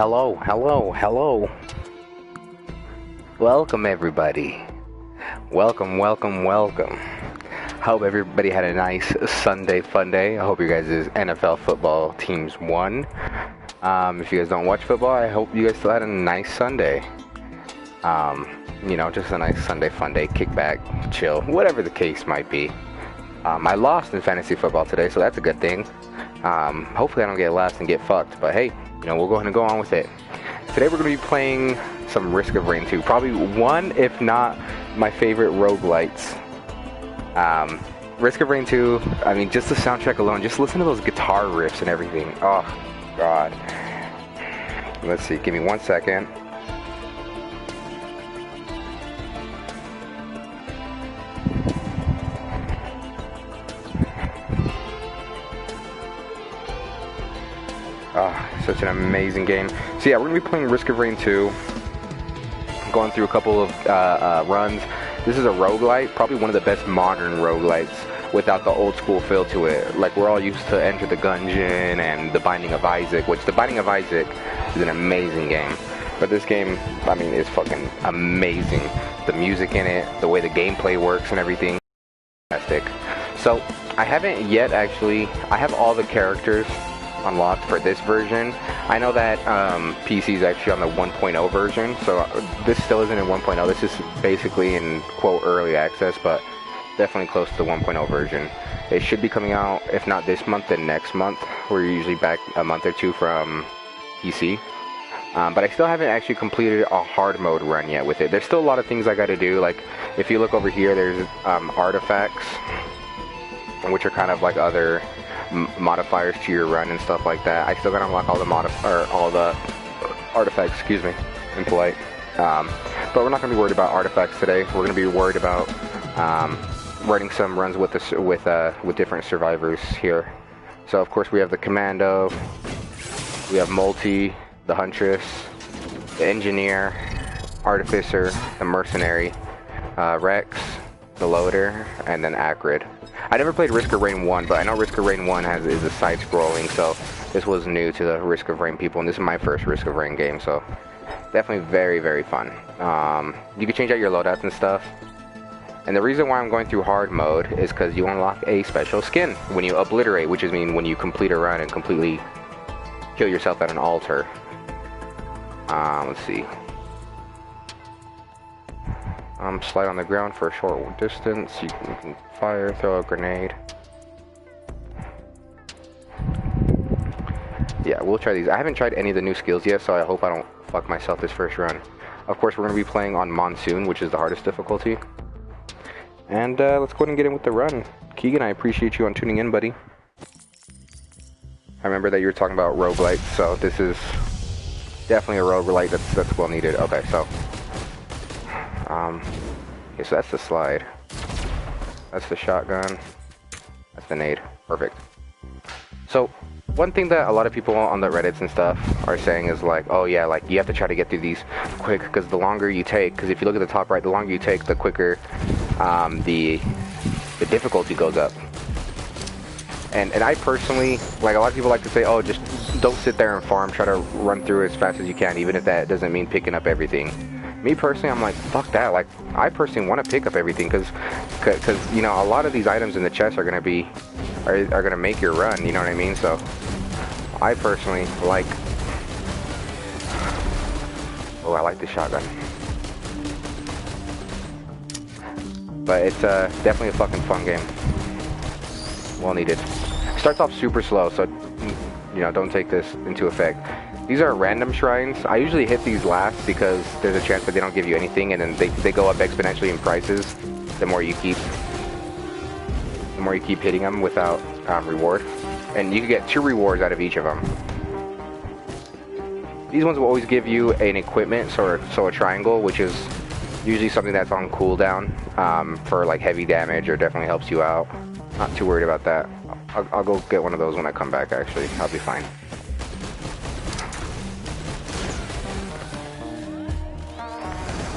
Hello, hello, hello. Welcome, everybody. Welcome, welcome, welcome. Hope everybody had a nice Sunday fun day. I hope your guys' NFL football teams won. If you guys don't watch football, I hope you guys still had a nice Sunday. Just a nice Sunday fun day, kick back, chill, whatever the case might be. I lost in fantasy football today, so that's a good thing. Hopefully I don't get last and get fucked, but hey, we'll go ahead and go on with it. Today we're going to be playing some Risk of Rain 2. Probably one, if not my favorite roguelites. Risk of Rain 2, I mean, just the soundtrack alone, just listen to those guitar riffs and everything. Oh, God. Let's see, give me 1 second. Such an amazing game. So yeah, we're going to be playing Risk of Rain 2. Going through a couple of runs. This is a roguelite, probably one of the best modern roguelites without the old school feel to it. Like, we're all used to Enter the Gungeon and The Binding of Isaac, which The Binding of Isaac is an amazing game. But this game, I mean, is fucking amazing. The music in it, the way the gameplay works and everything, fantastic. So, I haven't yet actually, I have all the characters unlocked for this version. I know that PC is actually on the 1.0 version, so this still isn't in 1.0. This is basically in, quote, early access, but definitely close to the 1.0 version. It should be coming out, if not this month, then next month. We're usually back a month or two from PC. But I still haven't actually completed a hard mode run yet with it. There's still a lot of things I gotta do. Like, if you look over here, there's artifacts, which are kind of like other modifiers to your run and stuff like that. I still gotta unlock all the artifacts, excuse me, in polite. But we're not gonna be worried about artifacts today. We're gonna be worried about running some runs with different survivors here. So of course we have the Commando, we have Multi, the Huntress, the Engineer, Artificer, the Mercenary, Rex, the Loader, and then Acrid. I never played Risk of Rain 1, but I know Risk of Rain 1 is a side-scrolling, so this was new to the Risk of Rain people, and this is my first Risk of Rain game, so definitely very, very fun. You can change out your loadouts and stuff, and the reason why I'm going through hard mode is because you unlock a special skin when you obliterate, which is when you complete a run and completely kill yourself at an altar. Let's see. Slide on the ground for a short distance. You can fire, throw a grenade. Yeah, we'll try these. I haven't tried any of the new skills yet, so I hope I don't fuck myself this first run. Of course, we're going to be playing on Monsoon, which is the hardest difficulty. And let's go ahead and get in with the run. Keegan, I appreciate you on tuning in, buddy. I remember that you were talking about roguelites, so this is definitely a roguelite that's well needed. Okay, so okay, so that's the slide. That's the shotgun. That's the nade. Perfect. So, one thing that a lot of people on the Reddits and stuff are saying is like, oh yeah, like you have to try to get through these quick, because the longer you take, because if you look at the top right, the longer you take, the quicker the difficulty goes up. And I personally, like, a lot of people like to say, oh, just don't sit there and farm, try to run through as fast as you can, even if that doesn't mean picking up everything. Me personally, I'm like, fuck that. Like, I personally want to pick up everything because a lot of these items in the chest are gonna make your run. You know what I mean? So, I personally like. Oh, I like the shotgun. But it's definitely a fucking fun game. Well needed. Starts off super slow, so don't take this into effect. These are random shrines. I usually hit these last because there's a chance that they don't give you anything, and then they go up exponentially in prices the more you keep hitting them without reward. And you can get 2 rewards out of each of them. These ones will always give you an equipment, so a triangle, which is usually something that's on cooldown for like heavy damage, or definitely helps you out. Not too worried about that. I'll go get one of those when I come back, actually. I'll be fine.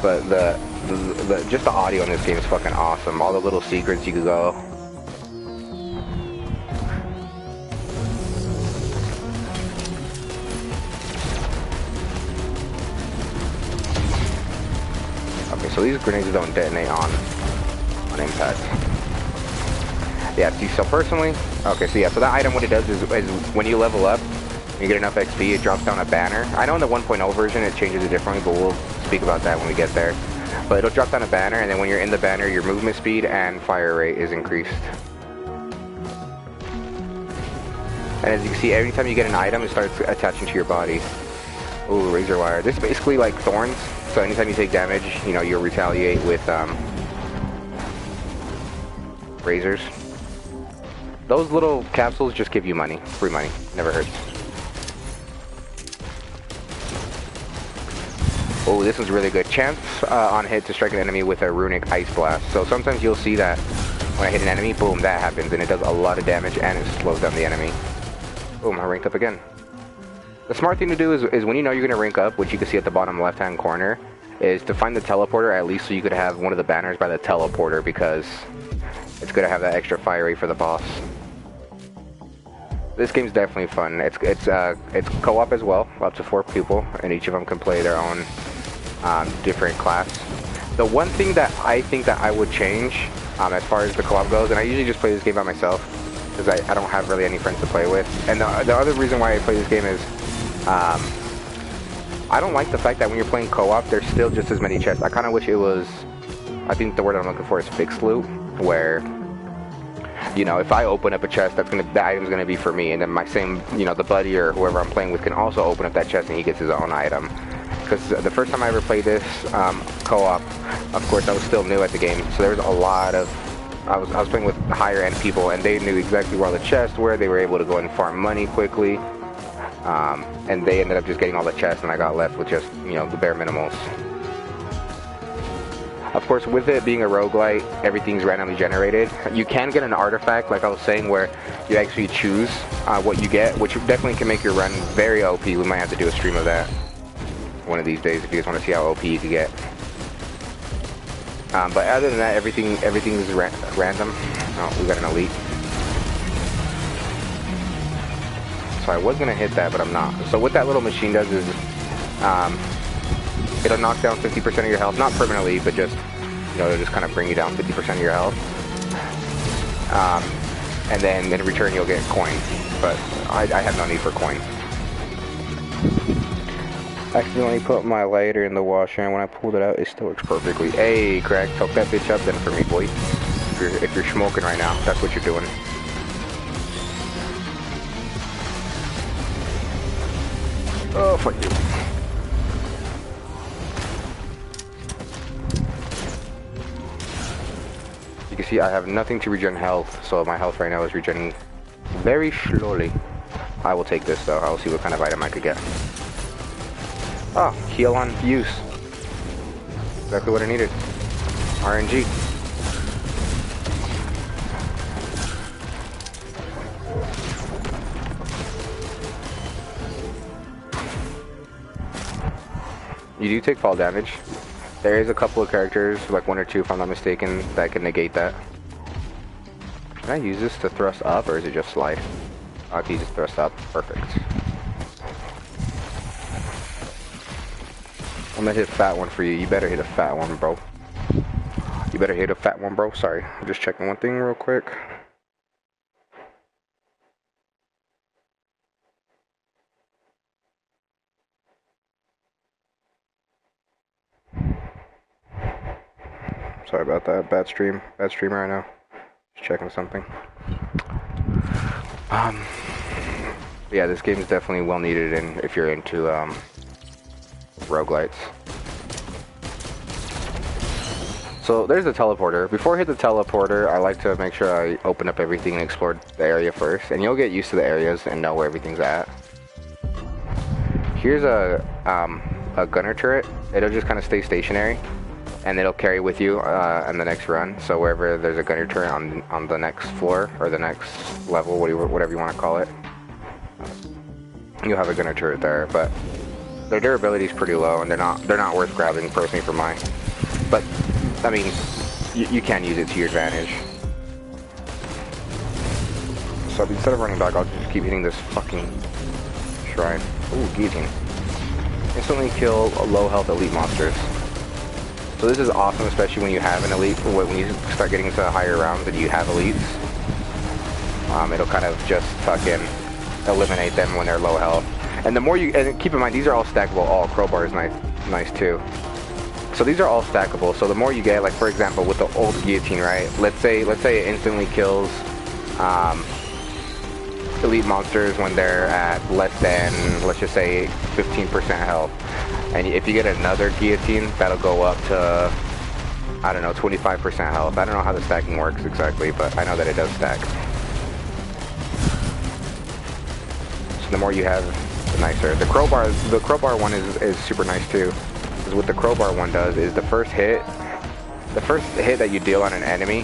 But just the audio in this game is fucking awesome. All the little secrets you could go. So these grenades don't detonate on impact. Yeah, see, so personally, okay, so yeah, so that item, what it does is when you level up, you get enough XP, it drops down a banner. I know in the 1.0 version it changes it differently, but we'll speak about that when we get there. But it'll drop down a banner, and then when you're in the banner, your movement speed and fire rate is increased. And as you can see, every time you get an item, it starts attaching to your body. Ooh, razor wire. This is basically like thorns, so anytime you take damage, you know, you'll retaliate with razors. Those little capsules just give you money, free money, never hurts. Oh, this one's really good. Chance on hit to strike an enemy with a runic ice blast. So sometimes you'll see that when I hit an enemy, boom, that happens, and it does a lot of damage, and it slows down the enemy. Boom, I ranked up again. The smart thing to do is when you know you're going to rank up, which you can see at the bottom left-hand corner, is to find the teleporter, at least so you could have one of the banners by the teleporter, because it's good to have that extra fire rate for the boss. This game's definitely fun. It's co-op as well, up to 4 people, and each of them can play their own different class. The one thing that I think that I would change as far as the co-op goes, and I usually just play this game by myself, because I don't have really any friends to play with. And the other reason why I play this game is I don't like the fact that when you're playing co-op, there's still just as many chests. I kind of wish it was, I think the word I'm looking for is fixed loot, where, you know, if I open up a chest, the item's gonna be for me, and then my same, you know, the buddy or whoever I'm playing with can also open up that chest and he gets his own item. Because the first time I ever played this co-op, of course, I was still new at the game, so there was a lot of, I was playing with higher end people, and they knew exactly where all the chests were. They were able to go and farm money quickly, and they ended up just getting all the chests, and I got left with just, you know, the bare minimals. Of course, with it being a roguelite, everything's randomly generated. You can get an artifact, like I was saying, where you actually choose what you get, which definitely can make your run very OP. We might have to do a stream of that one of these days if you guys want to see how OP you can get. But other than that, everything's random. Oh, we got an elite. So I was gonna hit that, but I'm not. So what that little machine does is, it'll knock down 50% of your health, not permanently, but just, you know, it'll just kind of bring you down 50% of your health. And then in return you'll get coin, but I have no need for coin. I accidentally put my lighter in the washer, and when I pulled it out, it still works perfectly. Hey, Craig, hook that bitch up then for me, boy. If you're smoking right now, that's what you're doing. Oh, fuck you. You can see I have nothing to regen health, so my health right now is regenerating very slowly. I will take this though. I'll see what kind of item I could get. Oh, heal on use. Exactly what I needed. RNG. You do take fall damage. There is a couple of characters, like 1 or 2 if I'm not mistaken, that can negate that. Can I use this to thrust up, or is it just slide? I can just thrust up. Perfect. I'm gonna hit a fat one for you. You better hit a fat one, bro. You better hit a fat one, bro. Sorry. I'm just checking one thing real quick. Sorry about that. Bad stream right now. Just checking something. Yeah, this game is definitely well needed, and if you're into roguelites. So there's the teleporter. Before I hit the teleporter, I like to make sure I open up everything and explore the area first, and you'll get used to the areas and know where everything's at. Here's a gunner turret. It'll just kind of stay stationary, and it'll carry with you on the next run. So wherever there's a gunner turret on the next floor or the next level, whatever you want to call it, you'll have a gunner turret there. But their durability is pretty low, and they're not worth grabbing personally for mine. But I mean, you can use it to your advantage. So instead of running back, I'll just keep hitting this fucking shrine. Ooh, guillotine. Instantly kill low health elite monsters. So this is awesome, especially when you have an elite, when you start getting into higher rounds and you have elites. It'll kind of just fucking eliminate them when they're low health. And the more you, and keep in mind, these are all stackable. Oh, crowbar is nice too. So these are all stackable. So the more you get, like for example, with the old guillotine, right? Let's say it instantly kills elite monsters when they're at less than, let's just say, 15% health. And if you get another guillotine, that'll go up to, I don't know, 25% health. I don't know how the stacking works exactly, but I know that it does stack. So the more you have, the nicer. The crowbar one is super nice too. Because what the crowbar one does is the first hit that you deal on an enemy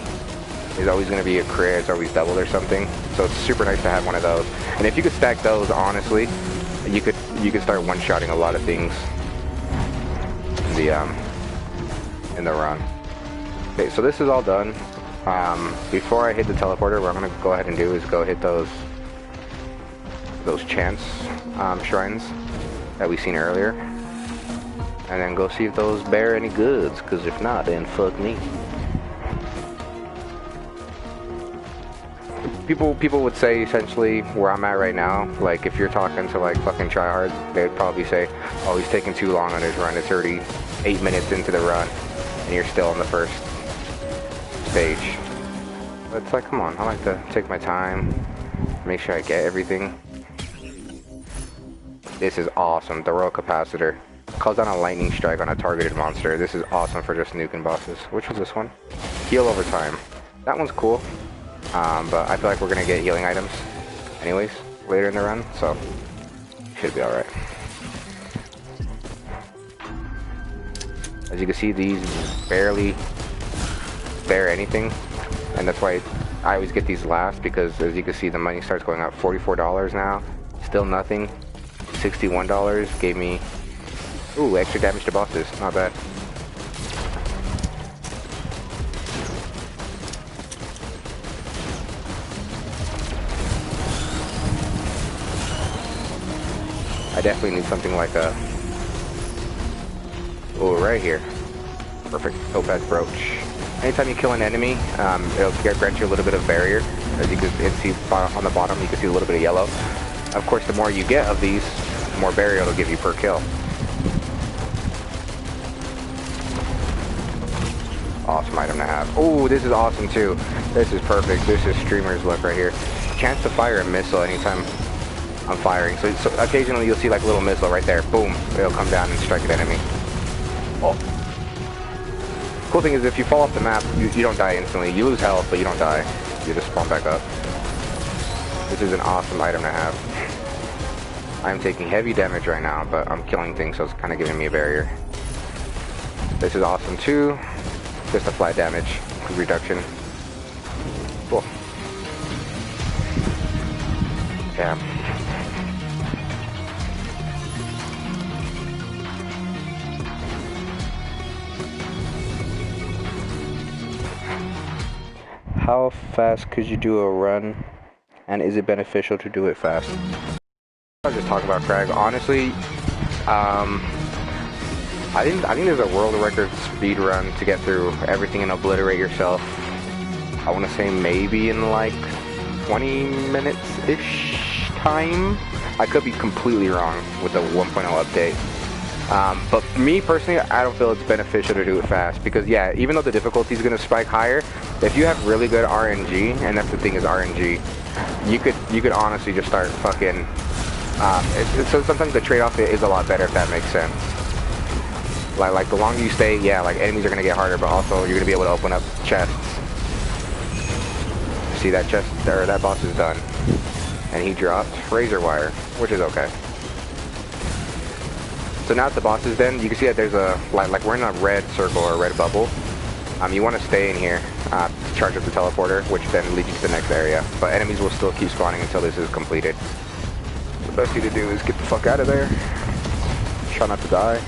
is always going to be a crit. It's always doubled or something. So it's super nice to have one of those. And if you could stack those, honestly, you could start one-shotting a lot of things in the run. Okay, so this is all done. Before I hit the teleporter, what I'm going to go ahead and do is go hit those chance shrines that we seen earlier, and then go see if those bear any goods. Because if not, then fuck me. People would say essentially where I'm at right now, like if you're talking to like fucking tryhards, they'd probably say, oh, he's taking too long on his run. It's already 8 minutes into the run and you're still on the first stage. But it's like, come on, I like to take my time, make sure I get everything. This is awesome. The Royal Capacitor calls down a lightning strike on a targeted monster. This is awesome for just nuking bosses. Which was this one? Heal over time. That one's cool. But I feel like we're gonna get healing items anyways later in the run, so should be alright. As you can see, these barely bear anything, and that's why I always get these last, because as you can see, the money starts going up. $44 now, still nothing. $61 gave me, ooh, extra damage to bosses, not bad. I definitely need something like a, oh, right here. Perfect, topaz brooch. Anytime you kill an enemy, it'll grant you a little bit of barrier. As you can see on the bottom, you can see a little bit of yellow. Of course, the more you get of these, the more barrier it'll give you per kill. Awesome item to have. Oh, this is awesome too. This is perfect. This is streamer's luck right here. Chance to fire a missile anytime I'm firing. So occasionally you'll see like a little missile right there. Boom. It'll come down and strike an enemy. Oh. Cool thing is if you fall off the map, you don't die instantly. You lose health, but you don't die. You just spawn back up. This is an awesome item to have. I'm taking heavy damage right now, but I'm killing things, so it's kind of giving me a barrier. This is awesome too. Just a flat damage reduction. Cool. Yeah. How fast could you do a run, and is it beneficial to do it fast? I was just talking about Crag. Honestly, I think there's a world record speed run to get through everything and obliterate yourself. I want to say maybe in like 20 minutes-ish time. I could be completely wrong with the 1.0 update. But me personally, I don't feel it's beneficial to do it fast, because yeah, even though the difficulty is going to spike higher, if you have really good RNG, and that's the thing is RNG, you could honestly just start fucking. So sometimes the trade-off is a lot better, if that makes sense. Like the longer you stay, yeah, like enemies are gonna get harder, but also you're gonna be able to open up chests. See that chest there? That boss is done, and he dropped razor wire, which is okay. So now that the boss is done, you can see that there's a like we're in a red circle or a red bubble. You want to stay in here to charge up the teleporter, which then leads you to the next area. But enemies will still keep spawning until this is completed. The best thing to do is get the fuck out of there. Try not to die.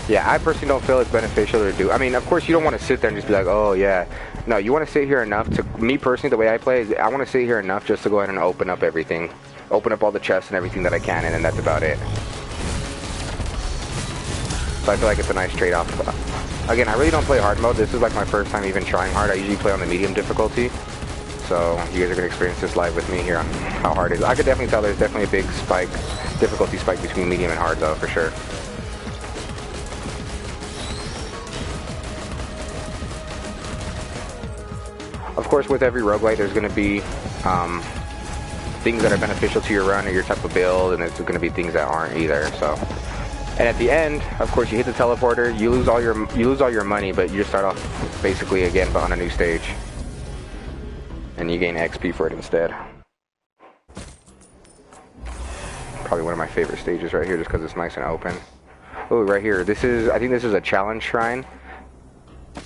Yeah, I personally don't feel it's beneficial to do. I mean, of course, you don't want to sit there and just be like, oh, yeah. No, you want to sit here enough to, me personally, the way I play, is I want to sit here enough just to go ahead and open up everything. Open up all the chests and everything that I can, and then that's about it. So I feel like it's a nice trade-off. Again, I really don't play hard mode. This is like my first time even trying hard. I usually play on the medium difficulty. So you guys are going to experience this live with me here on how hard it is. I could definitely tell there's definitely a big spike, difficulty spike between medium and hard though, for sure. Of course, with every roguelite, there's going to be things that are beneficial to your run or your type of build, and there's going to be things that aren't either. So, and at the end, of course, you hit the teleporter, you lose all your money, but you just start off basically again, but on a new stage, and you gain XP for it instead. Probably one of my favorite stages right here, just because it's nice and open. Oh, right here, this is, I think this is a challenge shrine.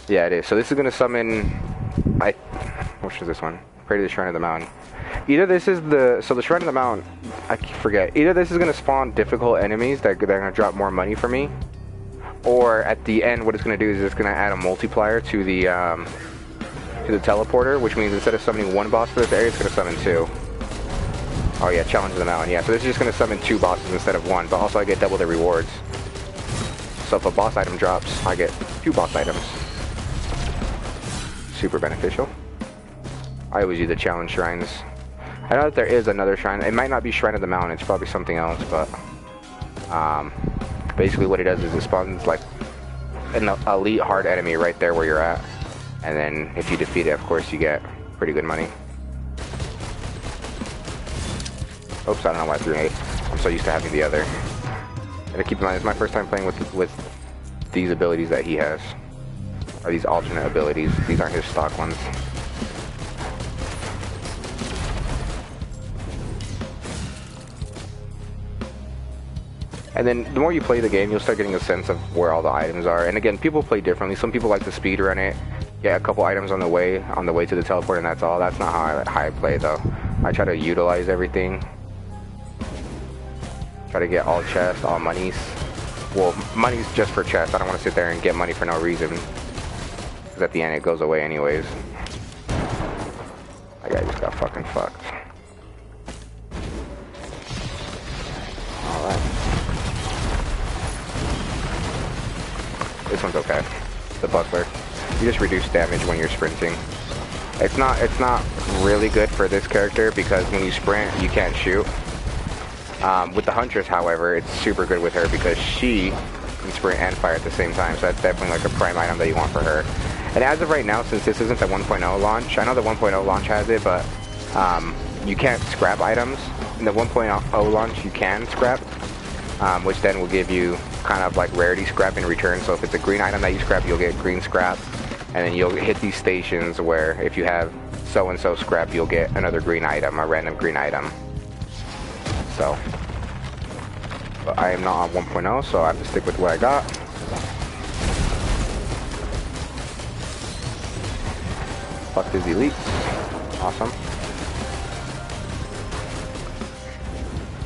Yeah, it is. So this is going to summon, which is this one? Pray to the Shrine of the Mountain. Either this is so the Shrine of the Mountain, I forget. Either this is going to spawn difficult enemies that are going to drop more money for me, or at the end, what it's going to do is it's going to add a multiplier to the teleporter, which means instead of summoning one boss for this area, it's going to summon two. Oh yeah, Challenge of the Mountain. Yeah, so this is just going to summon two bosses instead of one, but also I get double the rewards. So if a boss item drops, I get two boss items. Super beneficial. I always use the challenge shrines. I know that there is another shrine. It might not be Shrine of the Mountain. It's probably something else, but basically what it does is it spawns like an elite hard enemy right there where you're at, and then if you defeat it, of course, you get pretty good money. Oops, I don't know why I threw an 8. I'm so used to having the other. And keep in mind, it's my first time playing with these abilities that he has. Or these alternate abilities. These aren't his stock ones. And then the more you play the game, you'll start getting a sense of where all the items are. And again, people play differently. Some people like to speedrun it, get a couple items on the way to the teleport, and that's all. That's not how I play though. I try to utilize everything. Try to get all chests, all monies. Well, money's just for chests. I don't want to sit there and get money for no reason. Because at the end it goes away anyways. That guy just got fucking fucked. Alright. This one's okay. The buckler. You just reduce damage when you're sprinting. It's not really good for this character because when you sprint, you can't shoot. With the Huntress, however, it's super good with her because she can sprint and fire at the same time, so that's definitely like a prime item that you want for her. And as of right now, since this isn't the 1.0 launch, I know the 1.0 launch has it, but you can't scrap items. In the 1.0 launch, you can scrap, which then will give you kind of like rarity scrap in return. So if it's a green item that you scrap, you'll get green scrap, and then you'll hit these stations where if you have so-and-so scrap, you'll get another green item, a random green item. So, but I am not on 1.0, so I have to stick with what I got. Fuck his elites. Awesome.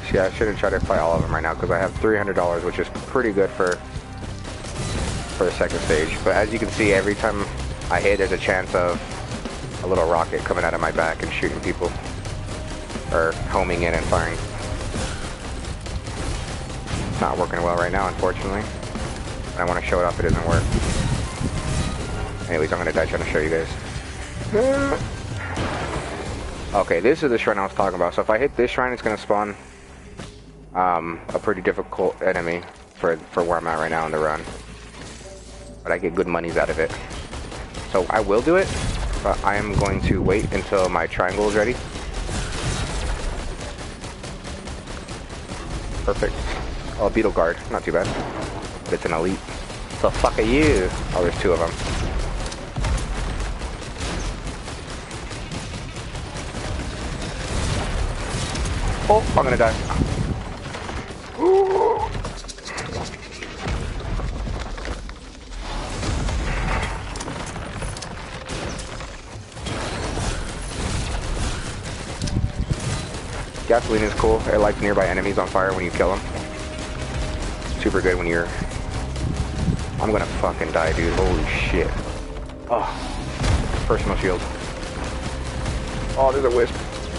See, I shouldn't try to fight all of them right now because I have $300, which is pretty good for the second stage. But as you can see, every time I hit, there's a chance of a little rocket coming out of my back and shooting people. Or homing in and firing. It's not working well right now, unfortunately. And I want to show it off, it doesn't work. Anyways, I'm going to die trying to show you guys. Okay, this is the shrine I was talking about. So if I hit this shrine, it's going to spawn a pretty difficult enemy for where I'm at right now in the run. But I get good monies out of it. So I will do it, but I am going to wait until my triangle is ready. Perfect. Oh, Beetle Guard. Not too bad. But it's an elite. So fuck are you? Oh, there's two of them. Oh, I'm gonna die. Ooh. Gasoline is cool. It lights nearby enemies on fire when you kill them. Super good when you're I'm gonna fucking die, dude. Holy shit. Oh, personal shield. Oh, there's a wisp.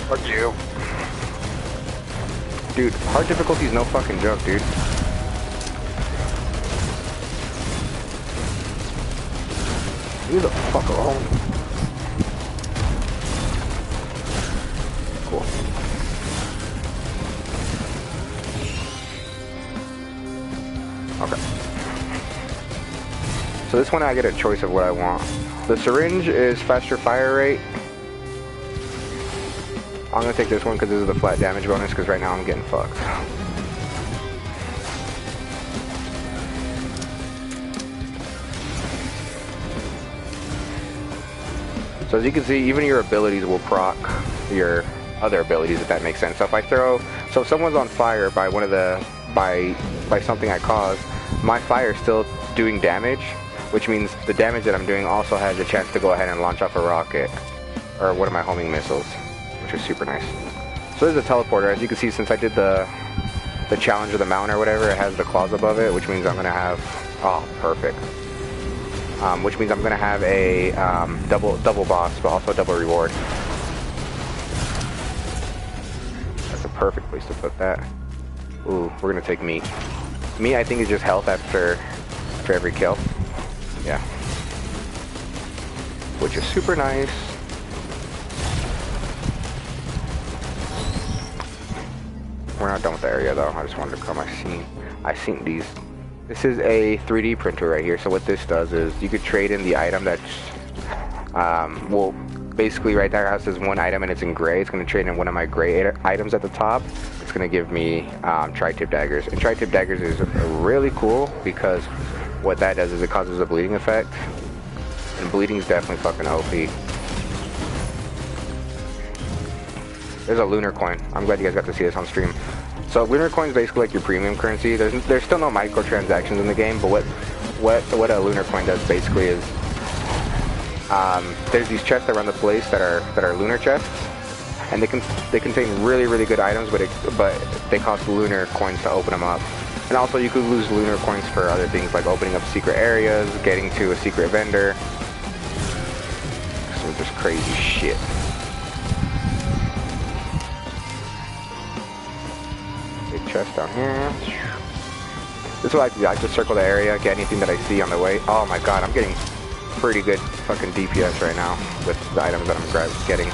Fuck you. Dude, hard difficulty is no fucking joke, dude. Leave the fuck alone. Cool. Okay. So this one I get a choice of what I want. The syringe is faster fire rate. I'm gonna take this one because this is the flat damage bonus, because right now I'm getting fucked. So as you can see, even your abilities will proc your other abilities, if that makes sense. So if I throw, so if someone's on fire by one of the, by something I caused, my fire is still doing damage, which means the damage that I'm doing also has a chance to go ahead and launch off a rocket, or one of my homing missiles, which is super nice. So there's a teleporter. As you can see, since I did the challenge of the mountain or whatever, it has the claws above it, which means I'm gonna have, oh, perfect. Which means I'm gonna have a double boss, but also a double reward. That's a perfect place to put that. Ooh, we're gonna take meat. Meat, I think, is just health after every kill. Yeah, which is super nice. We're not done with the area though. I just wanted to come. I seen these. This is a 3D printer right here. So what this does is you could trade in the item that's, well, basically right there it says one item and it's in gray. It's going to trade in one of my gray items at the top. It's going to give me tri-tip daggers. And tri-tip daggers is really cool because what that does is it causes a bleeding effect. And bleeding is definitely fucking OP. There's a lunar coin. I'm glad you guys got to see this on stream. So lunar coin is basically like your premium currency. There's still no microtransactions in the game, but what a lunar coin does basically is there's these chests around the place that are lunar chests, and they contain really good items, but they cost lunar coins to open them up. And also you could lose lunar coins for other things like opening up secret areas, getting to a secret vendor. So just crazy shit. Chest down here. This is what I do. I just circle the area, get anything that I see on the way. Oh my god, I'm getting pretty good fucking DPS right now with the items that I'm getting.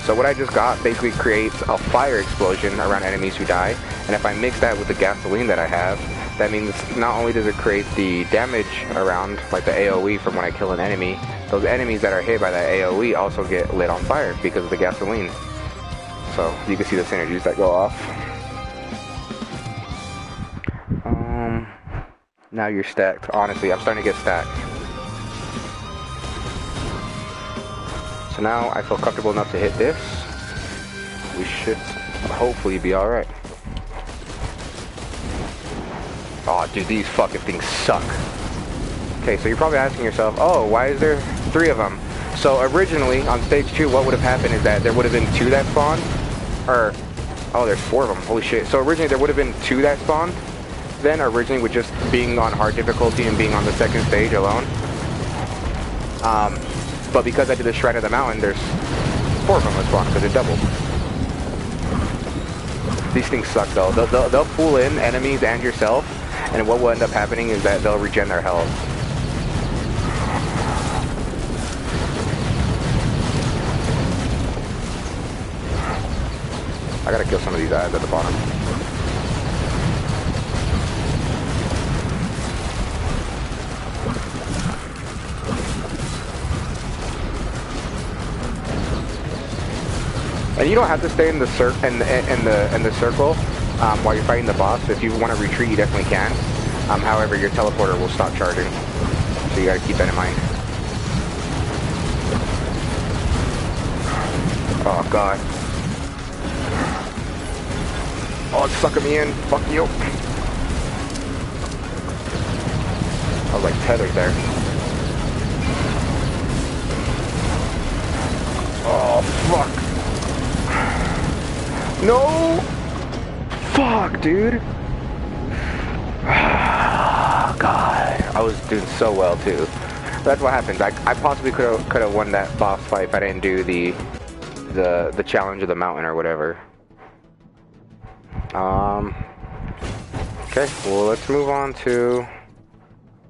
So what I just got basically creates a fire explosion around enemies who die, and if I mix that with the gasoline that I have, that means not only does it create the damage around, like the AoE from when I kill an enemy, those enemies that are hit by that AoE also get lit on fire because of the gasoline. So you can see the synergies that go off. Now you're stacked. Honestly, I'm starting to get stacked. So now I feel comfortable enough to hit this. We should hopefully be alright. Oh, dude, these fucking things suck. Okay, so you're probably asking yourself, oh, why is there 3 of them? So originally, on stage 2, what would have happened is that there would have been 2 that spawned. Or, oh, there's 4 of them. Holy shit. So originally there would have been 2 that spawned. Then originally with just being on hard difficulty and being on the 2nd stage alone. But because I did the Shrine of the Mountain, there's 4 of them that spawned because it doubled. These things suck though. They'll pull in enemies and yourself, and what will end up happening is that they'll regen their health. I gotta kill some of these guys at the bottom. And you don't have to stay in the circle while you're fighting the boss. If you want to retreat, you definitely can. However, your teleporter will stop charging, so you gotta keep that in mind. Oh god. Oh, it's sucking me in. Fuck you. I was like tethered there. Oh, fuck. No! Fuck, dude. I was doing so well too. That's what happens. I possibly could have won that boss fight if I didn't do the challenge of the mountain or whatever. Okay, well let's move on to,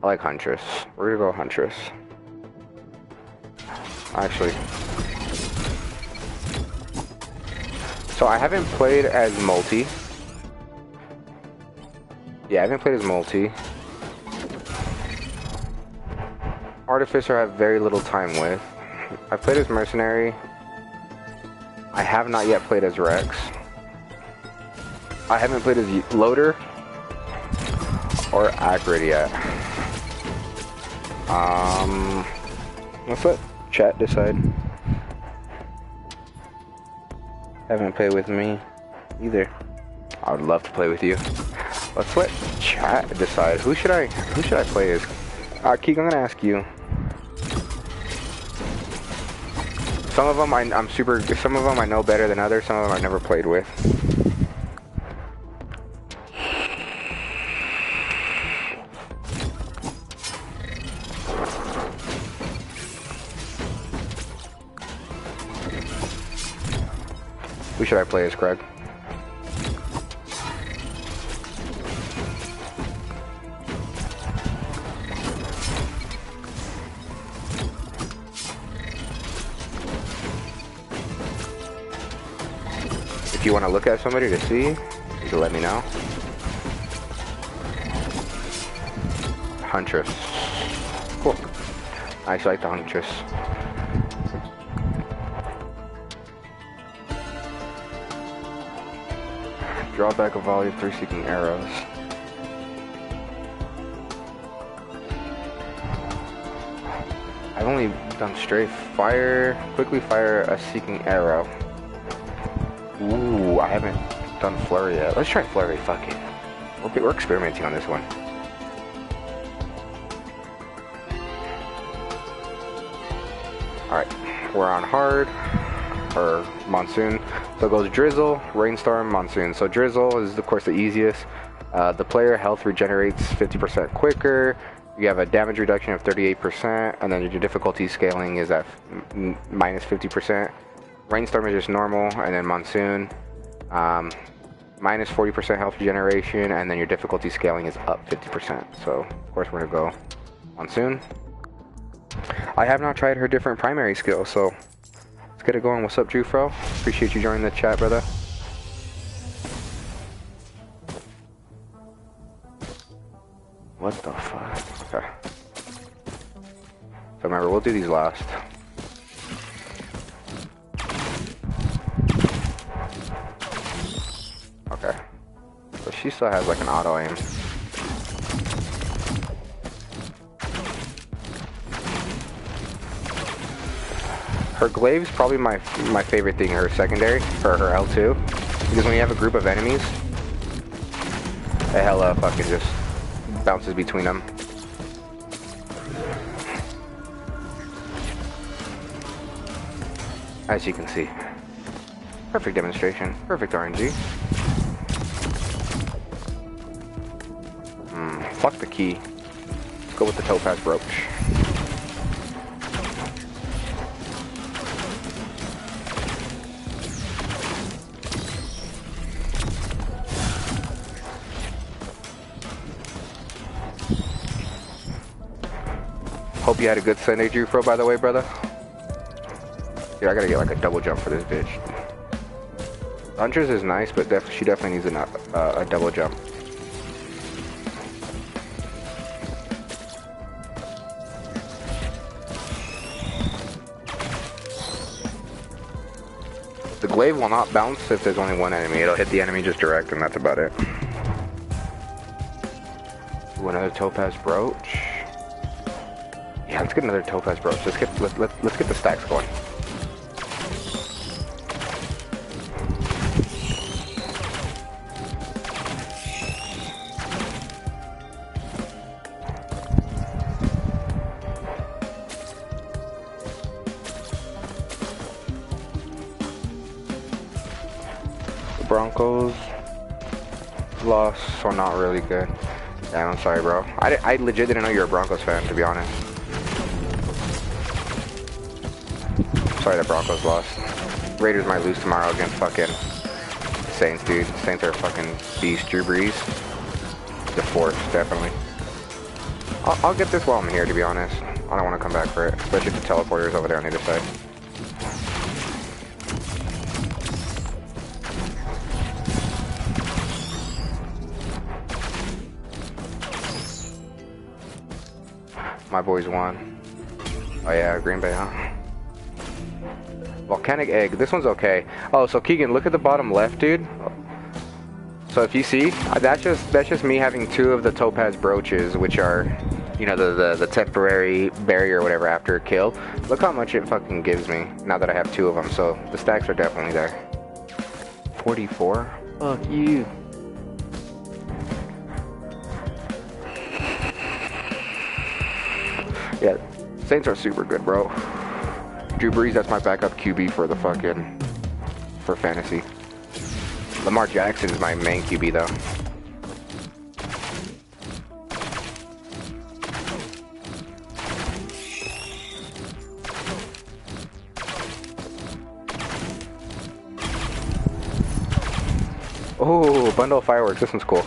I like Huntress. We're gonna go Huntress. Actually, so I haven't played as multi. Yeah, I haven't played as multi. Artificer I have very little time with. I've played as Mercenary. I have not yet played as Rex. I haven't played as Loader or Acrid yet. Let's let chat decide. Haven't played with me either. I would love to play with you. Let's let chat decide. Who should I play as? Keek, I'm gonna ask you. Some of them some of them I know better than others. Some of them I've never played with. Who should I play as, Craig? If you want to look at somebody to see, you can let me know. Huntress. Cool. I actually like the Huntress. Draw back a volley of 3 seeking arrows. I've only done straight fire. Quickly fire a seeking arrow. Ooh, I haven't done flurry yet. Let's try flurry. Fuck it. We're experimenting on this one. All right, we're on hard or monsoon. So it goes drizzle, rainstorm, monsoon. So drizzle is of course the easiest. The player health regenerates 50% quicker. You have a damage reduction of 38%, and then your difficulty scaling is at minus 50%. Rainstorm is just normal, and then monsoon, minus 40% health regeneration, and then your difficulty scaling is up 50%. So of course we're gonna go monsoon. I have not tried her different primary skills, so let's get it going. What's up, Jufro? Appreciate you joining the chat, brother. What the fuck? Okay. So remember, we'll do these last. Okay. So she still has like an auto aim. Her glaive's probably my favorite thing, her secondary, or her L2. Because when you have a group of enemies, the hella fucking just bounces between them. As you can see. Perfect demonstration. Perfect RNG. Fuck the key. Let's go with the topaz brooch. Hope you had a good Sunday, Jufro, by the way, brother. Dude, I gotta get like a double jump for this bitch. Huntress is nice, but she definitely needs a double jump. The glaive will not bounce if there's only one enemy. It'll hit the enemy just direct, and that's about it. Ooh, another topaz brooch. Yeah, let's get another topaz brooch. Let's get the stacks going. The Broncos lost, so not really good. Damn, I'm sorry, bro. I legit didn't know you were a Broncos fan, to be honest. Sorry that Broncos lost. Raiders might lose tomorrow against fucking Saints, dude. Saints are fucking beast. Drew Brees. The fourth, definitely. I'll get this while I'm here, to be honest. I don't want to come back for it, especially if the teleporter's over there on the other side. My boys won. Oh yeah, Green Bay, huh? Volcanic egg. This one's okay. Oh, so Keegan, look at the bottom left, dude. So if you see, that's just me having 2 of the topaz brooches, which are, you know, the temporary barrier or whatever after a kill. Look how much it fucking gives me now that I have 2 of them. So the stacks are definitely there. 44. Fuck you. Yeah, Saints are super good, bro. Drew Brees, that's my backup QB for the fucking, for fantasy. Lamar Jackson is my main QB though. Oh, bundle of fireworks, this one's cool.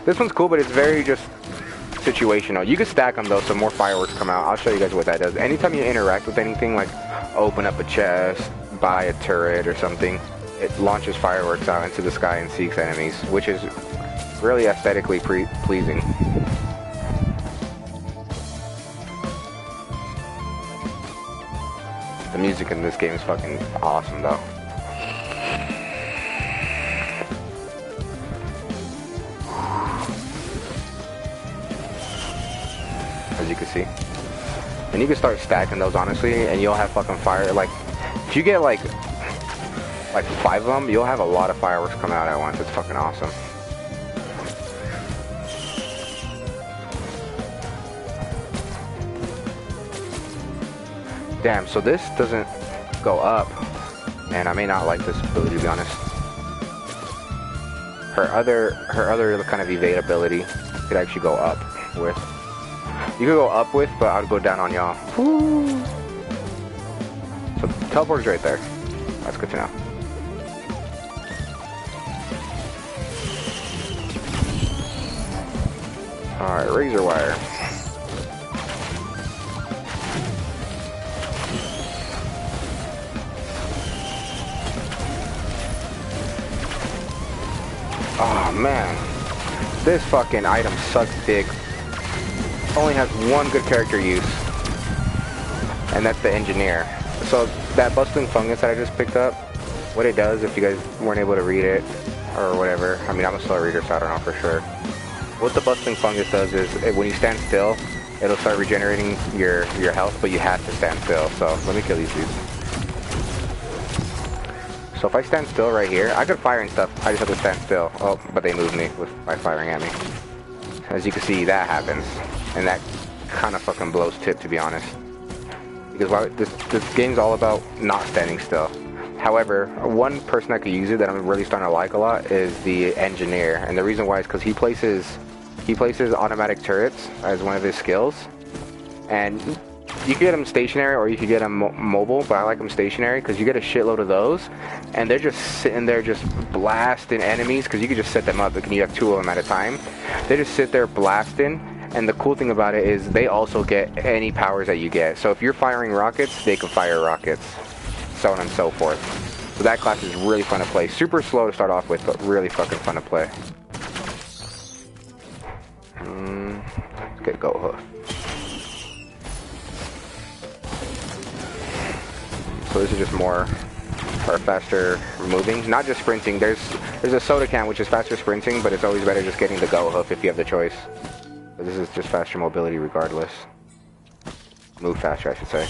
This one's cool, but it's very just situational. You can stack them though, so more fireworks come out. I'll show you guys what that does. Anytime you interact with anything, like open up a chest, buy a turret or something, it launches fireworks out into the sky and seeks enemies, which is really aesthetically pleasing. The music in this game is fucking awesome though. As you can see. And you can start stacking those honestly, and you'll have fucking fire. Like, if you get like 5 of them, you'll have a lot of fireworks coming out at once. It's fucking awesome. Damn, so this doesn't go up. Man, I may not like this ability, to be honest. Her other kind of evade ability could actually go up with. You could go up with, but I'd go down on y'all. So teleport's right there. That's good to know. Alright, razor wire. Oh man. This fucking item sucks dick. Only has one good character use, and that's the engineer. So that bustling fungus that I just picked up, what it does, if you guys weren't able to read it or whatever, I mean, I'm a slow reader, so I don't know for sure. What the bustling fungus does is when you stand still, it'll start regenerating your health, but you have to stand still. So let me kill these dudes. So if I stand still right here, I could fire and stuff, I just have to stand still. Oh, but they moved me by firing at me. As you can see, that happens. And that kind of fucking blows tip, to be honest. Because this game's all about not standing still. However, one person that could use it that I'm really starting to like a lot is the engineer. And the reason why is because he places automatic turrets as one of his skills. And you can get them stationary or you can get them mobile, but I like them stationary because you get a shitload of those. And they're just sitting there just blasting enemies because you can just set them up and you have 2 of them at a time. They just sit there blasting. And the cool thing about it is they also get any powers that you get. So if you're firing rockets, they can fire rockets. So on and so forth. So that class is really fun to play. Super slow to start off with, but really fucking fun to play. Let's get Go Hoof. So this is just more or faster moving. Not just sprinting. There's a soda can which is faster sprinting, but it's always better just getting the Go Hoof if you have the choice. But this is just faster mobility regardless. Move faster, I should say.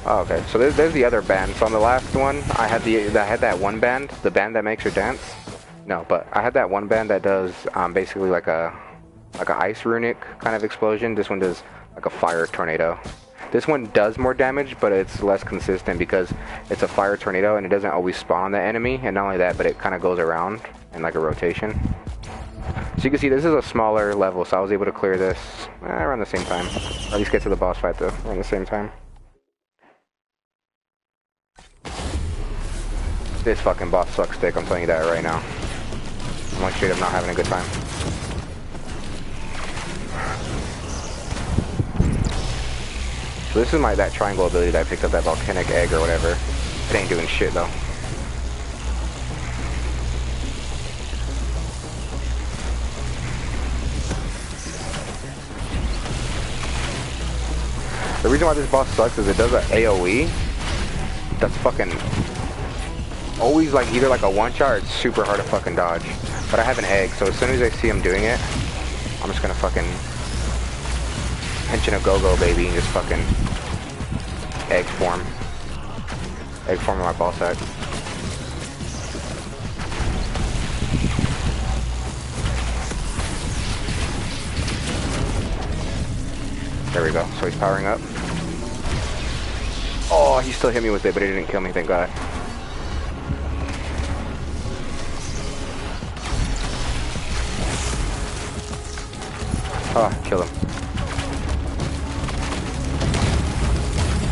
Oh, okay, so there's the other band. So on the last one, I had that one band, the band that makes her dance. No, but I had that one band that does basically like a ice runic kind of explosion. This one does like a fire tornado. This one does more damage, but it's less consistent because it's a fire tornado and it doesn't always spawn on the enemy. And not only that, but it kind of goes around in like a rotation. So you can see this is a smaller level, so I was able to clear this around the same time. Or at least get to the boss fight though, around the same time. This fucking boss sucks dick, I'm telling you that right now. I'm like straight up not having a good time. So this is that triangle ability that I picked up, that volcanic egg or whatever. It ain't doing shit though. The reason why this boss sucks is it does an AoE that's fucking always like either like a one shot or it's super hard to fucking dodge. But I have an egg, so as soon as I see him doing it, I'm just gonna fucking henshin a go-go baby and just fucking egg form in my ball sack. There we go, so he's powering up. Oh, he still hit me with it, but he didn't kill me, thank God. Oh, kill him.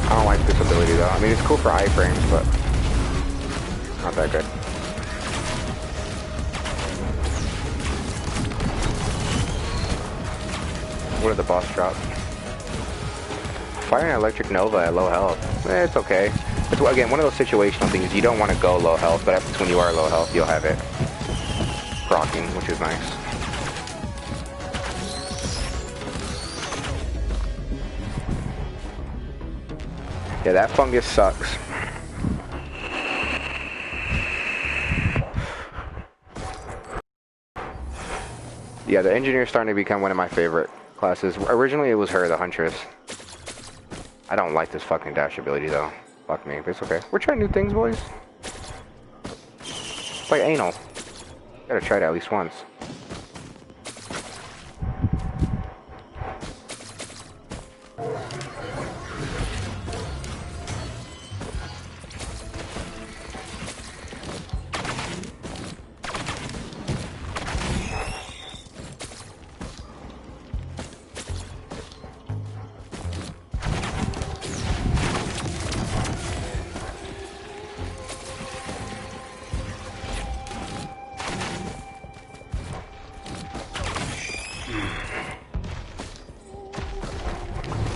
I don't like this ability though. I mean, it's cool for iframes, but not that good. What did the boss drop? Fire an electric nova at low health. It's okay. It's again one of those situational things. You don't want to go low health, but when you are low health, you'll have it proccing, which is nice. Yeah, that fungus sucks. Yeah, the engineer's starting to become one of my favorite classes. Originally, it was her, the huntress. I don't like this fucking dash ability, though. Fuck me, but it's okay. We're trying new things, boys. It's like anal. Gotta try it at least once.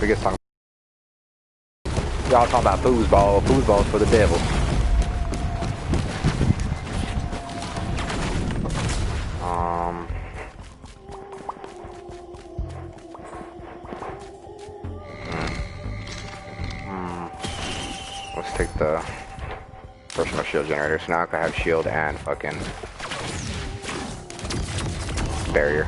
We get talking. Y'all talking about foosballs for the devil. Let's take the personal shield generator. So now I can have shield and fucking barrier.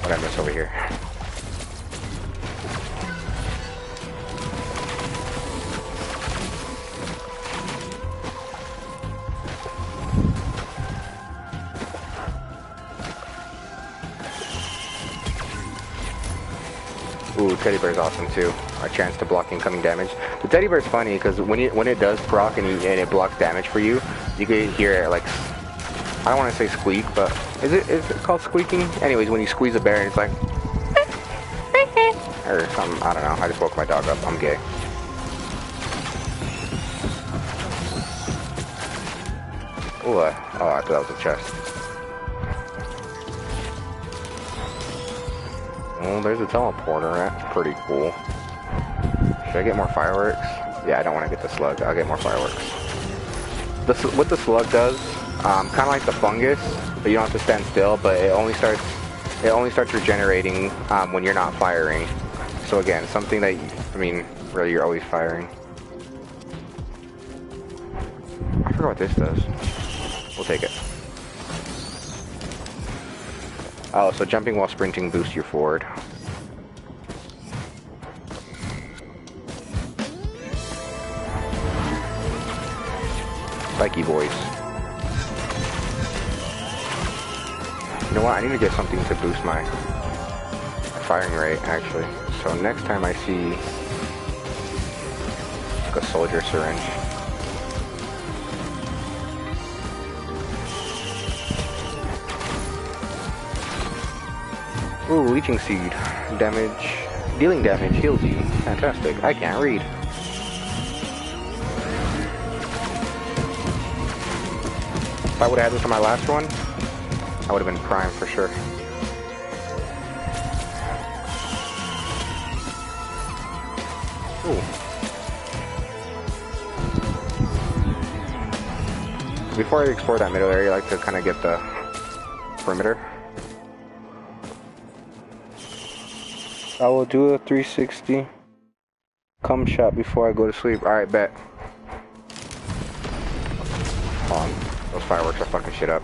What I miss over here? Ooh, teddy bear's awesome too. A chance to block incoming damage. The teddy bear's funny because when it does proc and it blocks damage for you, you can hear it like, I don't want to say squeak, but is it called squeaking? Anyways, when you squeeze a bear, it's like or something. I don't know. I just woke my dog up. I'm gay. Ooh, oh, I thought that was a chest. Oh, there's a teleporter. That's pretty cool. Should I get more fireworks? Yeah, I don't want to get the slug. I'll get more fireworks. What the slug does, kind of like the fungus, but you don't have to stand still. But it only starts regenerating when you're not firing. So again, something that really you're always firing. I forgot what this does. We'll take it. Oh, so jumping while sprinting boosts you forward. Spiky boys. know what? I need to get something to boost my firing rate, actually. So next time I see like a soldier syringe. Ooh, leeching seed. Damage. Dealing damage heals you. Fantastic. I can't read. If I would have had this on my last one, I would have been prime for sure. Ooh. Before I explore that middle area, I like to kind of get the perimeter. I will do a 360 cum shot before I go to sleep. Alright, bet. Hold on. Those fireworks are fucking shit up.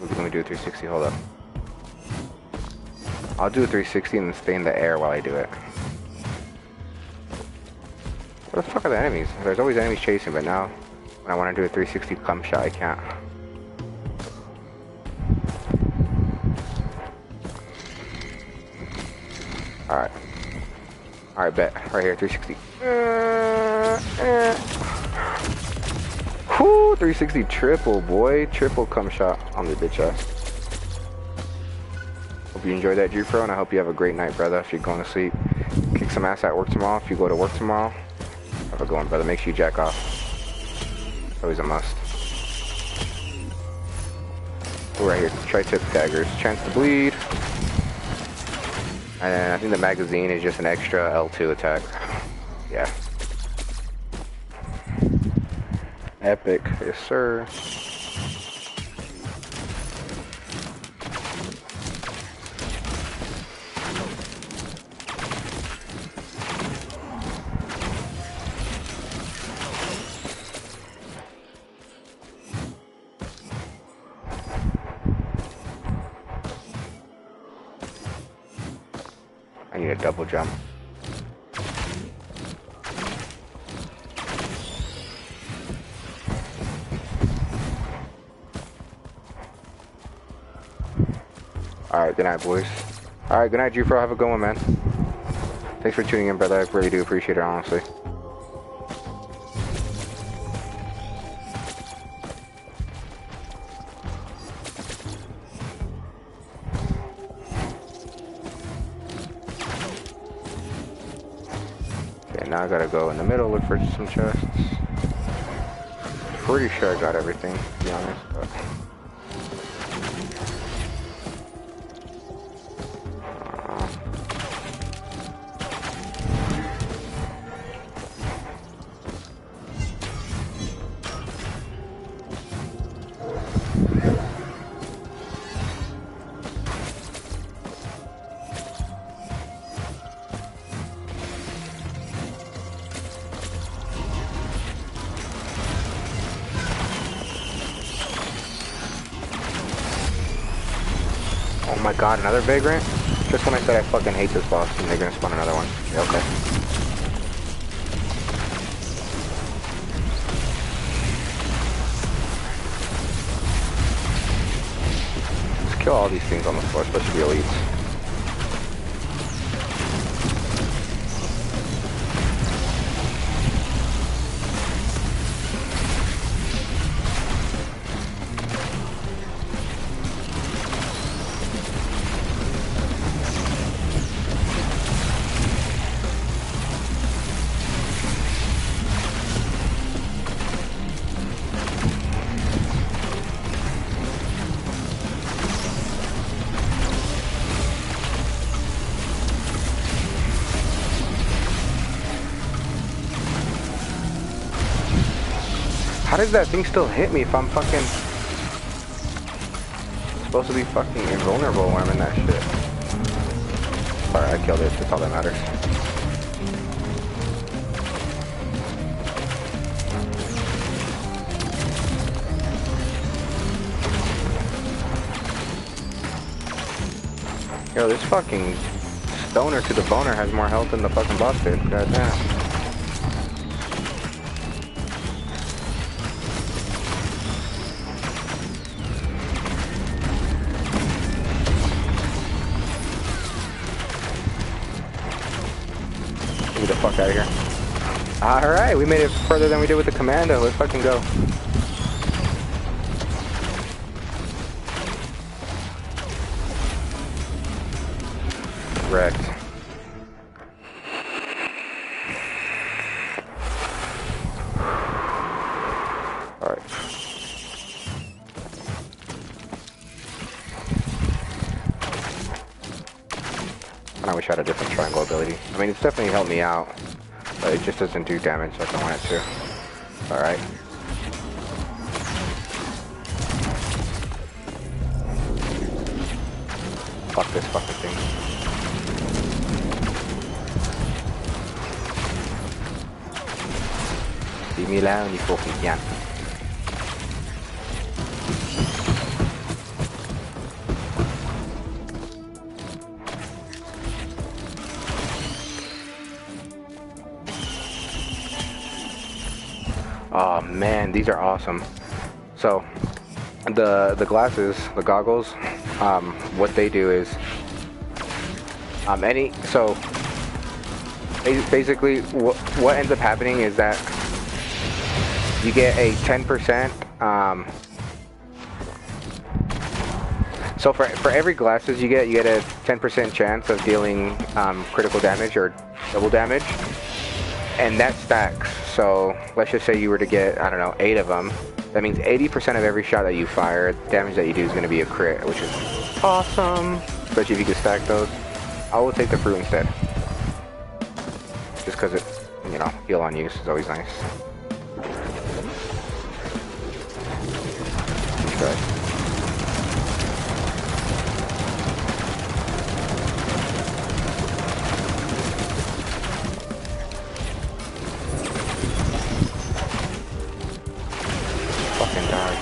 Let me do a 360, hold up. I'll do a 360 and stay in the air while I do it. What the fuck are the enemies? There's always enemies chasing, but now when I want to do a 360 cum shot, I can't. Alright. Alright, bet. Right here, 360. Whoo, 360 triple, boy. Triple cum shot on the bitch ass. Hope you enjoyed that, G-Pro, and I hope you have a great night, brother. If you're going to sleep, kick some ass at work tomorrow. If you go to work tomorrow, have a good one, brother. Make sure you jack off. It's always a must. Ooh, right here, tri-tip daggers. Chance to bleed. And I think the magazine is just an extra L2 attack. Yeah. Epic. Yes, sir. I need a double jump. Alright, good night, boys. Alright, good night, G-Pro. Have a good one, man. Thanks for tuning in, brother. I really do appreciate it, honestly. Now I gotta go in the middle, look for some chests. Pretty sure I got everything, to be honest, but... Oh my god, another vagrant? Just when I said I fucking hate this boss and they're gonna spawn another one. Yeah, okay. Just kill all these things on the floor, especially the elites. How does that thing still hit me if I'm fucking supposed to be fucking invulnerable when I'm in that shit? Alright, I killed it. That's all that matters. Yo, this fucking stoner to the boner has more health than the fucking boss did. God damn. fuck out of here. Alright, we made it further than we did with the commando. Let's fucking go. Wrecked. Alright. I wish I had a different triangle ability. I mean, it's definitely helped me out, but it just doesn't do damage like I want it to. Alright. Fuck this fucking thing. Di là ogni fucking piano. Oh man, these are awesome. So the glasses, the goggles, what they do is basically what ends up happening is that you get a 10%. So for every glasses you get a 10% chance of dealing critical damage or double damage, and that stacks. So let's just say you were to get, I don't know, 8 of them. That means 80% of every shot that you fire, damage that you do is going to be a crit, which is awesome. Especially if you can stack those. I will take the fruit instead. Just because it, you know, heal on use is always nice. Okay. Fucking die.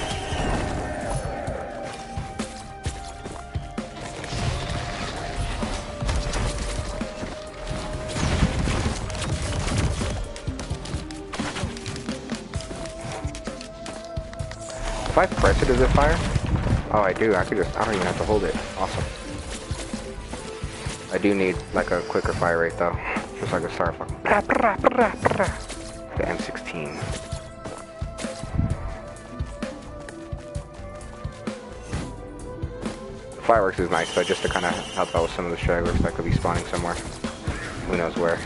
If I press it, does it fire? Oh, I do. I don't even have to hold it. Awesome. I do need like a quicker fire rate though. Just like a start fucking. The M16. Fireworks is nice, but just to kind of help out with some of the stragglers that could be spawning somewhere. Who knows where.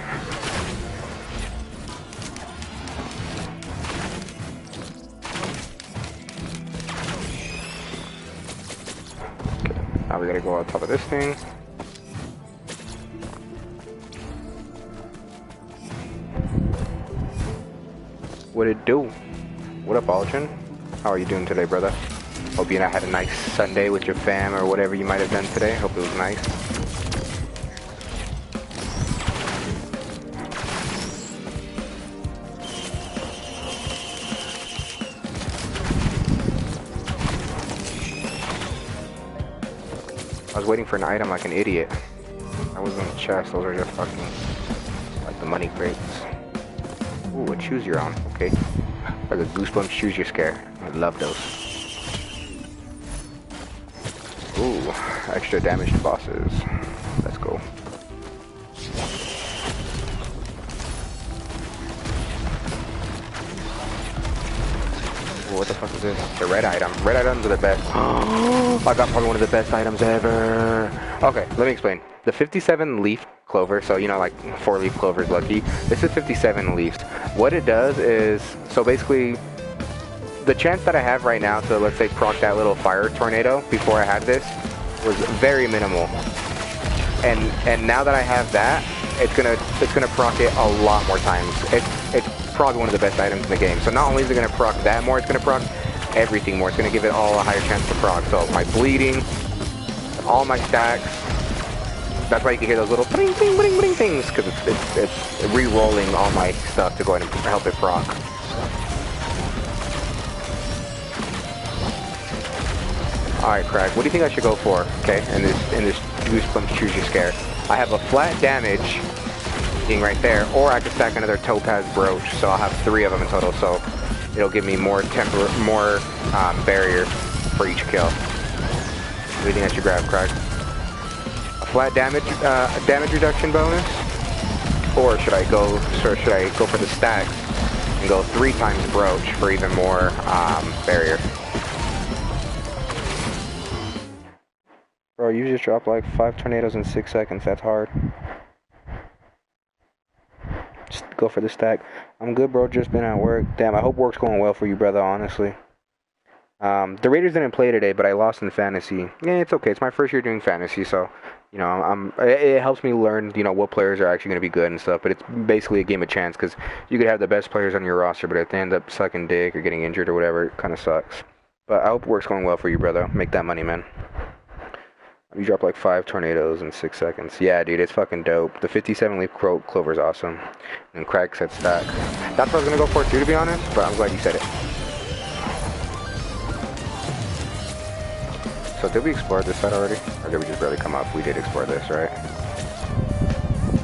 Okay, now we gotta go on top of this thing. What it do? What up, Aldrin? How are you doing today, brother? Hope you had a nice Sunday with your fam or whatever you might have done today. Hope it was nice. I was waiting for an item like an idiot. I was in the chest. Those are just fucking like the money crates. Ooh, a choose your own. Okay. Like a Goosebumps choose your scare. I love those. Ooh, extra damage to bosses. Let's go. Ooh, what the fuck is this? The red item. Red items are the best. I got probably one of the best items ever. Okay, let me explain. The 57 leaf clover, so you know, like 4 leaf clovers lucky. This is 57 leaves. What it does is, so basically, the chance that I have right now to, let's say, proc that little fire tornado before I had this was very minimal. And now that I have that, it's gonna proc it a lot more times. It's probably one of the best items in the game. So not only is it gonna proc that more, it's gonna proc everything more. It's gonna give it all a higher chance to proc. So my bleeding, all my stacks. That's why you can hear those little bling bling bling bling things, because it's re-rolling all my stuff to go ahead and help it proc. Alright, Craig, what do you think I should go for? Okay, in this Goosebumps Choose Your Scare. I have a flat damage thing right there, or I could stack another Topaz Brooch, so I'll have 3 of them in total, so it'll give me more barrier for each kill. What do you think I should grab, Craig? A flat damage reduction bonus, Or should I go for the stacks and go 3 times broach for even more barrier? Bro, you just dropped like 5 tornadoes in 6 seconds. That's hard. Just go for the stack. I'm good, bro. Just been at work. Damn, I hope work's going well for you, brother, honestly. The Raiders didn't play today, but I lost in fantasy. Yeah, it's okay. It's my first year doing fantasy, so, you know, it helps me learn, you know, what players are actually going to be good and stuff, but it's basically a game of chance, because you could have the best players on your roster, but if they end up sucking dick or getting injured or whatever, it kind of sucks. But I hope work's going well for you, brother. Make that money, man. You dropped like 5 tornadoes in 6 seconds. Yeah, dude, it's fucking dope. The 57-leaf clover is awesome. And Craig said stack. That's what I was going to go for too, to be honest, but I'm glad you said it. So did we explore this side already? Or did we just barely come up? We did explore this, right?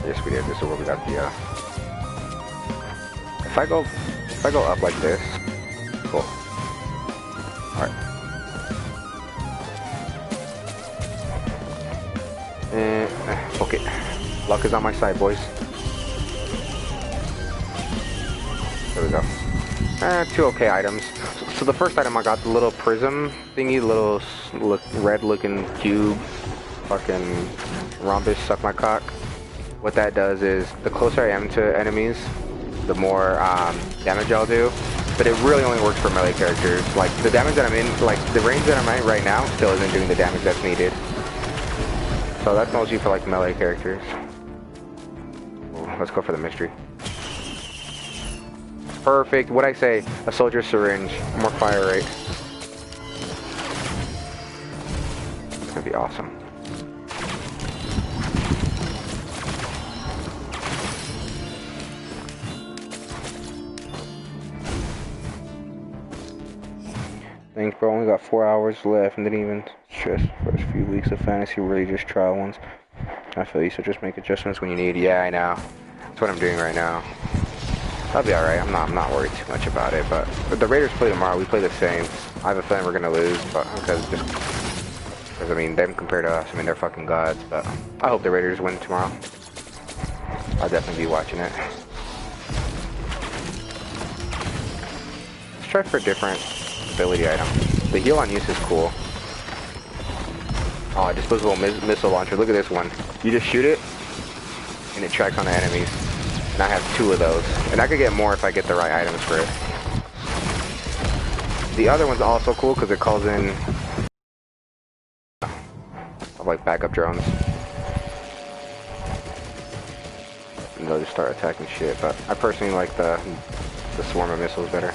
Yes, we did. This is where we got the, If I go up like this... Cool. Alright. Okay. Luck is on my side, boys. There we go. 2 okay items. So the first item I got, the little prism thingy, the little red looking cube, fucking rhombus, suck my cock. What that does is, the closer I am to enemies, the more damage I'll do. But it really only works for melee characters. Like, the damage that I'm in, like, the range that I'm at right now still isn't doing the damage that's needed. So that's mostly for, like, melee characters. Ooh, let's go for the mystery. Perfect. What'd I say? A soldier syringe. More fire rate. It's gonna be awesome. Thanks, bro. Only got 4 hours left and didn't even stress the first few weeks of fantasy. Really just trial ones. I feel you, so just make adjustments when you need. Yeah, I know. That's what I'm doing right now. I'll be alright. I'm not worried too much about it. But the Raiders play tomorrow. We play the same. I have a feeling we're gonna lose, but because I mean, them compared to us, I mean, they're fucking gods. But I hope the Raiders win tomorrow. I'll definitely be watching it. Let's try for a different ability item. The heal on use is cool. Oh, disposable missile launcher. Look at this one. You just shoot it, and it tracks on the enemies. And I have 2 of those. And I could get more if I get the right items for it. The other one's also cool because it calls in like backup drones. And they'll just start attacking shit. But I personally like the swarm of missiles better.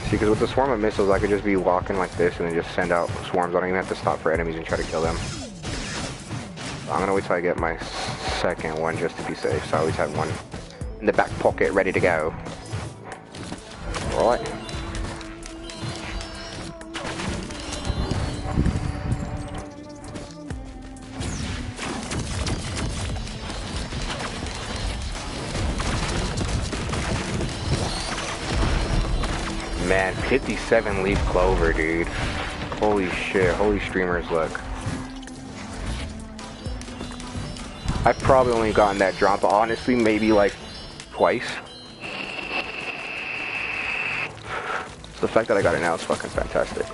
Because with the swarm of missiles, I could just be walking like this and then just send out swarms. I don't even have to stop for enemies and try to kill them. So I'm gonna wait till I get my second one just to be safe. So I always have one in the back pocket ready to go. Alright. Man, 57 leaf clover, dude. Holy shit, holy streamers luck. I've probably only gotten that drop, honestly, maybe like twice. So the fact that I got it now is fucking fantastic.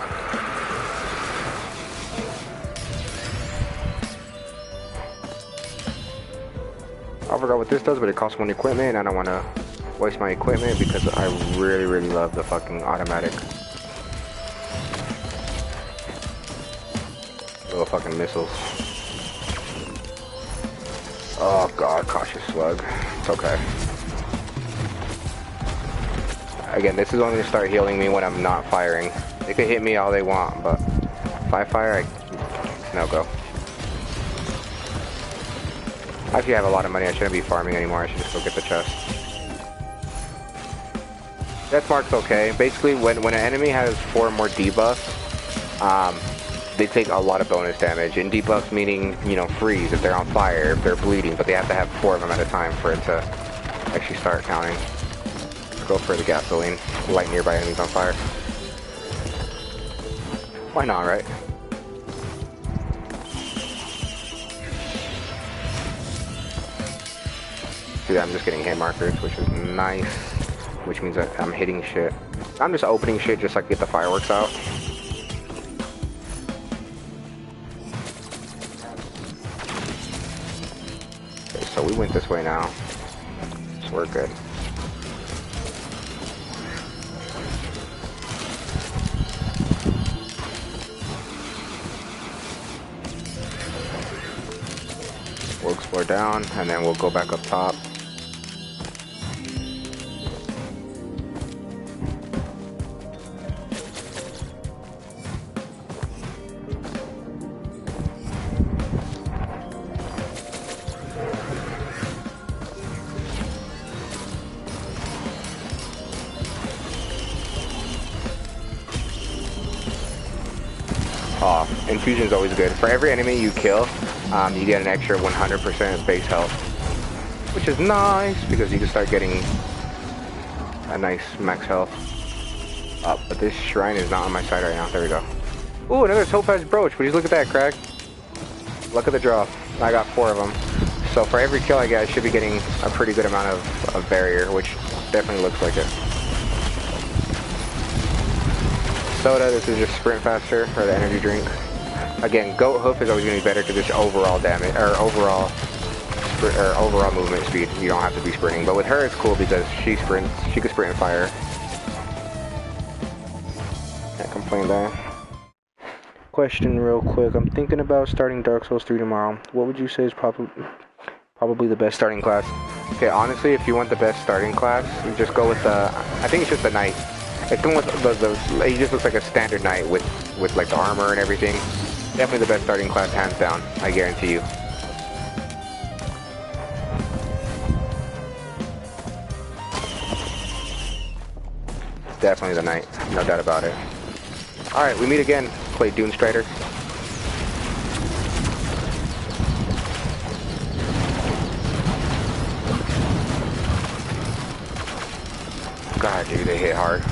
I forgot what this does, but it costs 1 equipment, and I don't want to waste my equipment because I really, really love the fucking automatic little fucking missiles. Oh god, cautious slug. It's okay. Again, this is only to start healing me when I'm not firing. They can hit me all they want, but if I fire, it's no go. I actually have a lot of money. I shouldn't be farming anymore. I should just go get the chest. Death mark's okay. Basically, when an enemy has 4 or more debuffs, they take a lot of bonus damage. And debuffs meaning, you know, freeze if they're on fire, if they're bleeding, but they have to have 4 of them at a time for it to actually start counting. Let's go for the gasoline. Light nearby enemies on fire. Why not, right? See, I'm just getting hit markers, which is nice. Which means that I'm hitting shit. I'm just opening shit just so I can get the fireworks out. Okay, so we went this way now. So we're good. We'll explore down, and then we'll go back up top. Oh, infusion is always good. For every enemy you kill, you get an extra 100% base health, which is nice because you can start getting a nice max health. But this shrine is not on my side right now. There we go. Ooh, another topaz brooch. Would you look at that, Craig? Luck of the draw. I got 4 of them. So for every kill I get, I should be getting a pretty good amount of barrier, which definitely looks like it. Soda, this is just sprint faster for the energy drink. Again, goat hoof is always going to be better because it's overall damage or overall movement speed. You don't have to be sprinting, but with her it's cool because she sprints. She can sprint and fire. Can't complain there. Question real quick. I'm thinking about starting Dark Souls 3 tomorrow. What would you say is probably the best starting class? Okay, honestly, if you want the best starting class, you just go with the. I think it's just the knight. It's going with the he just looks like a standard knight with like the armor and everything. Definitely the best starting class, hands down. I guarantee you. Definitely the knight, no doubt about it. All right, we meet again. Play Dune Strider. God, dude, they hit hard.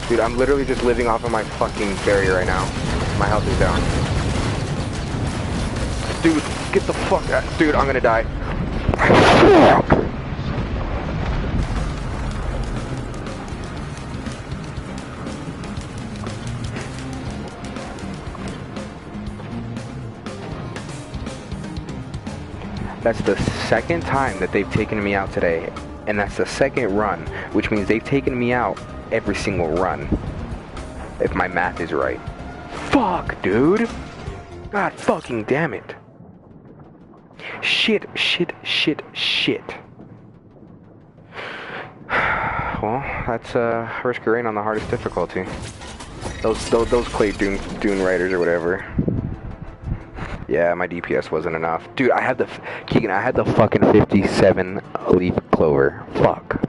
Dude, I'm literally just living off of my fucking barrier right now. My health is down. Dude, get the fuck out. Dude, I'm gonna die. That's the second time that they've taken me out today. And that's the second run, which means they've taken me out every single run. If my math is right. Fuck, dude. God fucking damn it. Shit. Well, that's Risk of Rain on the hardest difficulty. Those clay Dune Riders or whatever. Yeah, my DPS wasn't enough. Dude, I had the fucking 57 leaf clover. Fuck.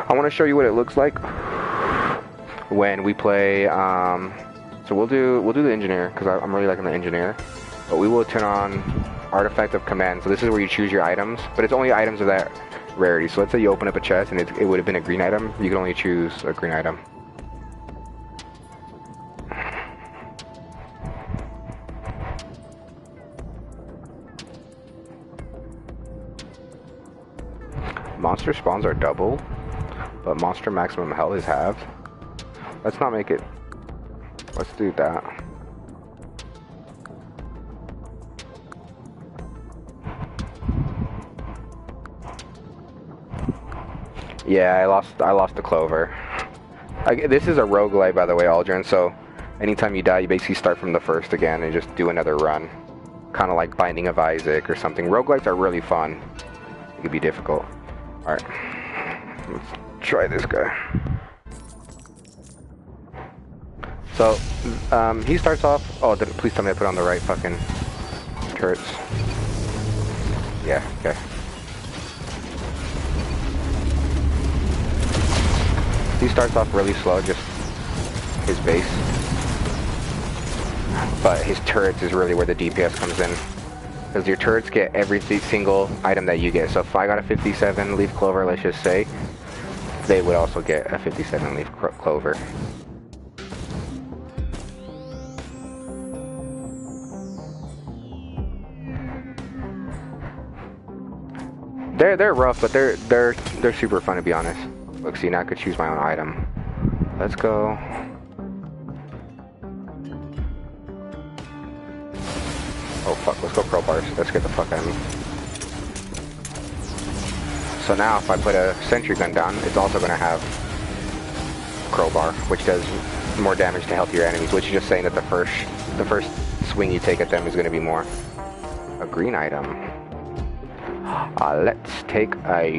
I want to show you what it looks like when we play. So we'll do the engineer because I'm really liking the engineer. But we will turn on artifact of command. So this is where you choose your items, but it's only items of that rarity. So let's say you open up a chest and it would have been a green item. You can only choose a green item. Monster spawns are double, but monster maximum health is halved. Let's not make it. Let's do that. Yeah, I lost the clover. This is a roguelite, by the way, Aldrin, so anytime you die, you basically start from the first again and just do another run. Kind of like Binding of Isaac or something. Roguelites are really fun. It can be difficult. Alright, let's try this guy. So, he starts off. Oh, please tell me I put on the right fucking turrets. Yeah, okay. He starts off really slow, just his base. But his turrets is really where the DPS comes in. Because your turrets get every single item that you get. So if I got a 57 leaf clover, let's just say, they would also get a 57 leaf clover. They're rough, but they're super fun, to be honest. Look, see, now I could choose my own item. Let's go. Oh fuck, let's go crowbars. Let's get the fuck out of me. So now if I put a sentry gun down, it's also gonna have crowbar, which does more damage to healthier enemies, which is just saying that the first swing you take at them is gonna be more. A green item. Let's take a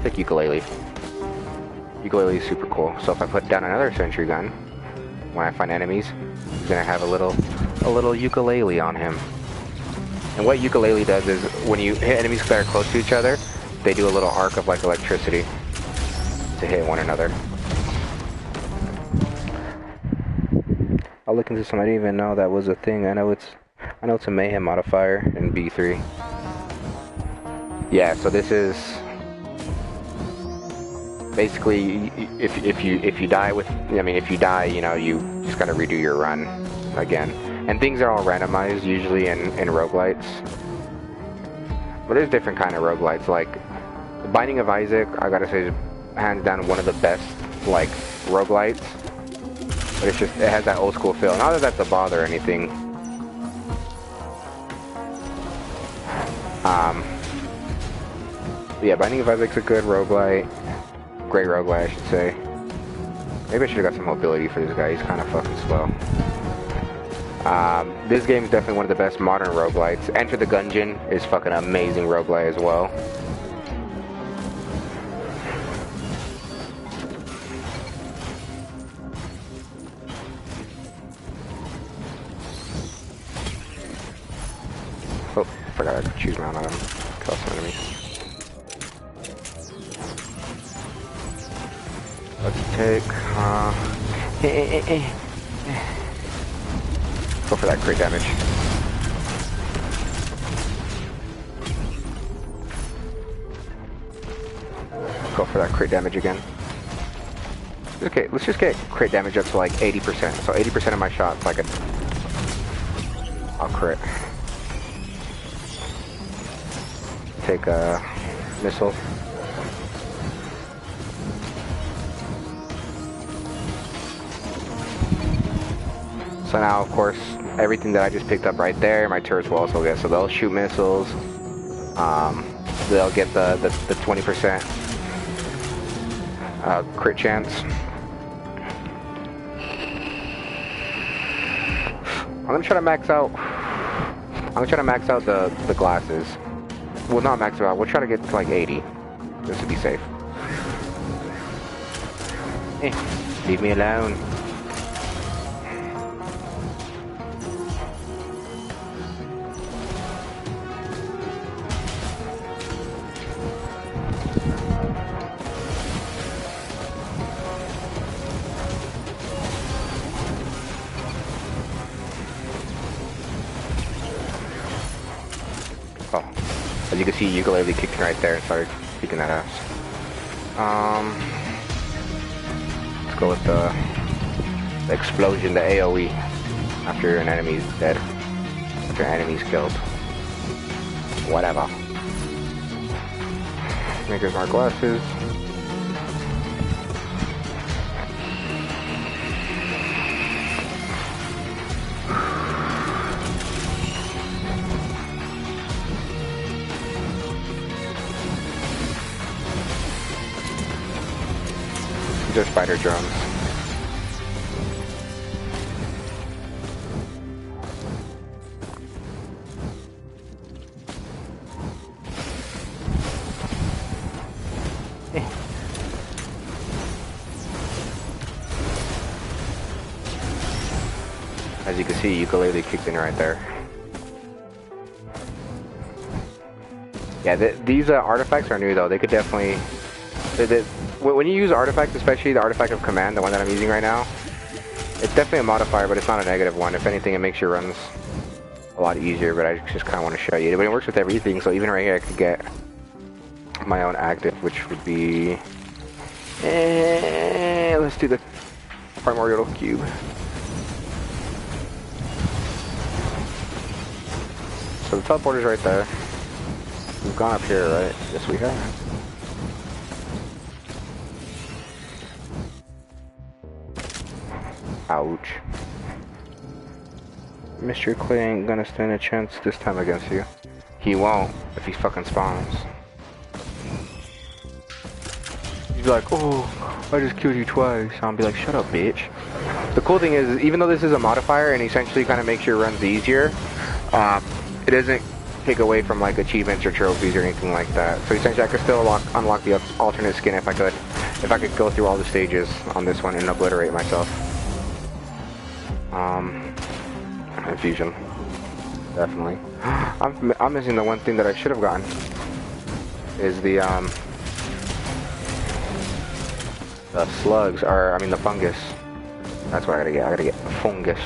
take ukulele. Ukulele is super cool. So if I put down another sentry gun, when I find enemies, he's gonna have a little ukulele on him. And what ukulele does is when you hit enemies that are close to each other, they do a little arc of like electricity to hit one another. I'll look into some. I didn't even know that was a thing. I know it's a mayhem modifier in B3. Yeah, so this is basically if you die with, I mean, if you die, you know, you just gotta redo your run again. And things are all randomized usually in roguelites. But there's different kind of roguelites. Like Binding of Isaac, I gotta say, is hands down one of the best like roguelites. But it's just, it has that old school feel. Not that that's a bother or anything. Yeah, Binding of Isaac's a good roguelite. Great roguelite, I should say. Maybe I should have got some mobility for this guy. He's kind of fucking slow. This game is definitely one of the best modern roguelites. Enter the Gungeon is fucking amazing roguelite as well. Oh, I forgot I could choose my own item. Kill some enemies. Let's take, go for that crit damage. Go for that crit damage again. Okay, let's just get crit damage up to like 80%. So 80% of my shots, like I'll crit. Take a missile. So now, of course, everything that I just picked up right there, my turrets will also get. So they'll shoot missiles. They'll get the 20% crit chance. I'm gonna try to max out. I'm gonna try to max out the glasses. Well, not max it out. We'll try to get to like 80, just to be safe. Leave me alone. Oh, as you can see, ukulele kicked right there and started kicking that ass. Let's go with the explosion, the AoE, after an enemy's dead, after an enemy's killed. Whatever. Makers our glasses. These are spider drones. As you can see, ukulele kicked in right there. Yeah, these artifacts are new though. They could definitely When you use artifacts, especially the artifact of command, the one that I'm using right now, it's definitely a modifier, but it's not a negative one. If anything, it makes your runs a lot easier, but I just kind of want to show you. But it works with everything, so even right here I could get my own active, which would be... let's do the primordial cube. So the teleporter's right there. We've gone up here, right? Yes, we have. Ouch. Mr. Clay ain't gonna stand a chance this time against you. He won't if he fucking spawns. He'd be like, oh, I just killed you twice. I'll be like, shut up, bitch. The cool thing is, even though this is a modifier and essentially kind of makes your runs easier, it doesn't take away from like achievements or trophies or anything like that. So essentially I could still unlock the alternate skin if I could go through all the stages on this one and obliterate myself. Infusion. Definitely. I'm missing the one thing that I should have gotten. Is the slugs, or I mean the fungus. That's what I gotta get. I gotta get the fungus.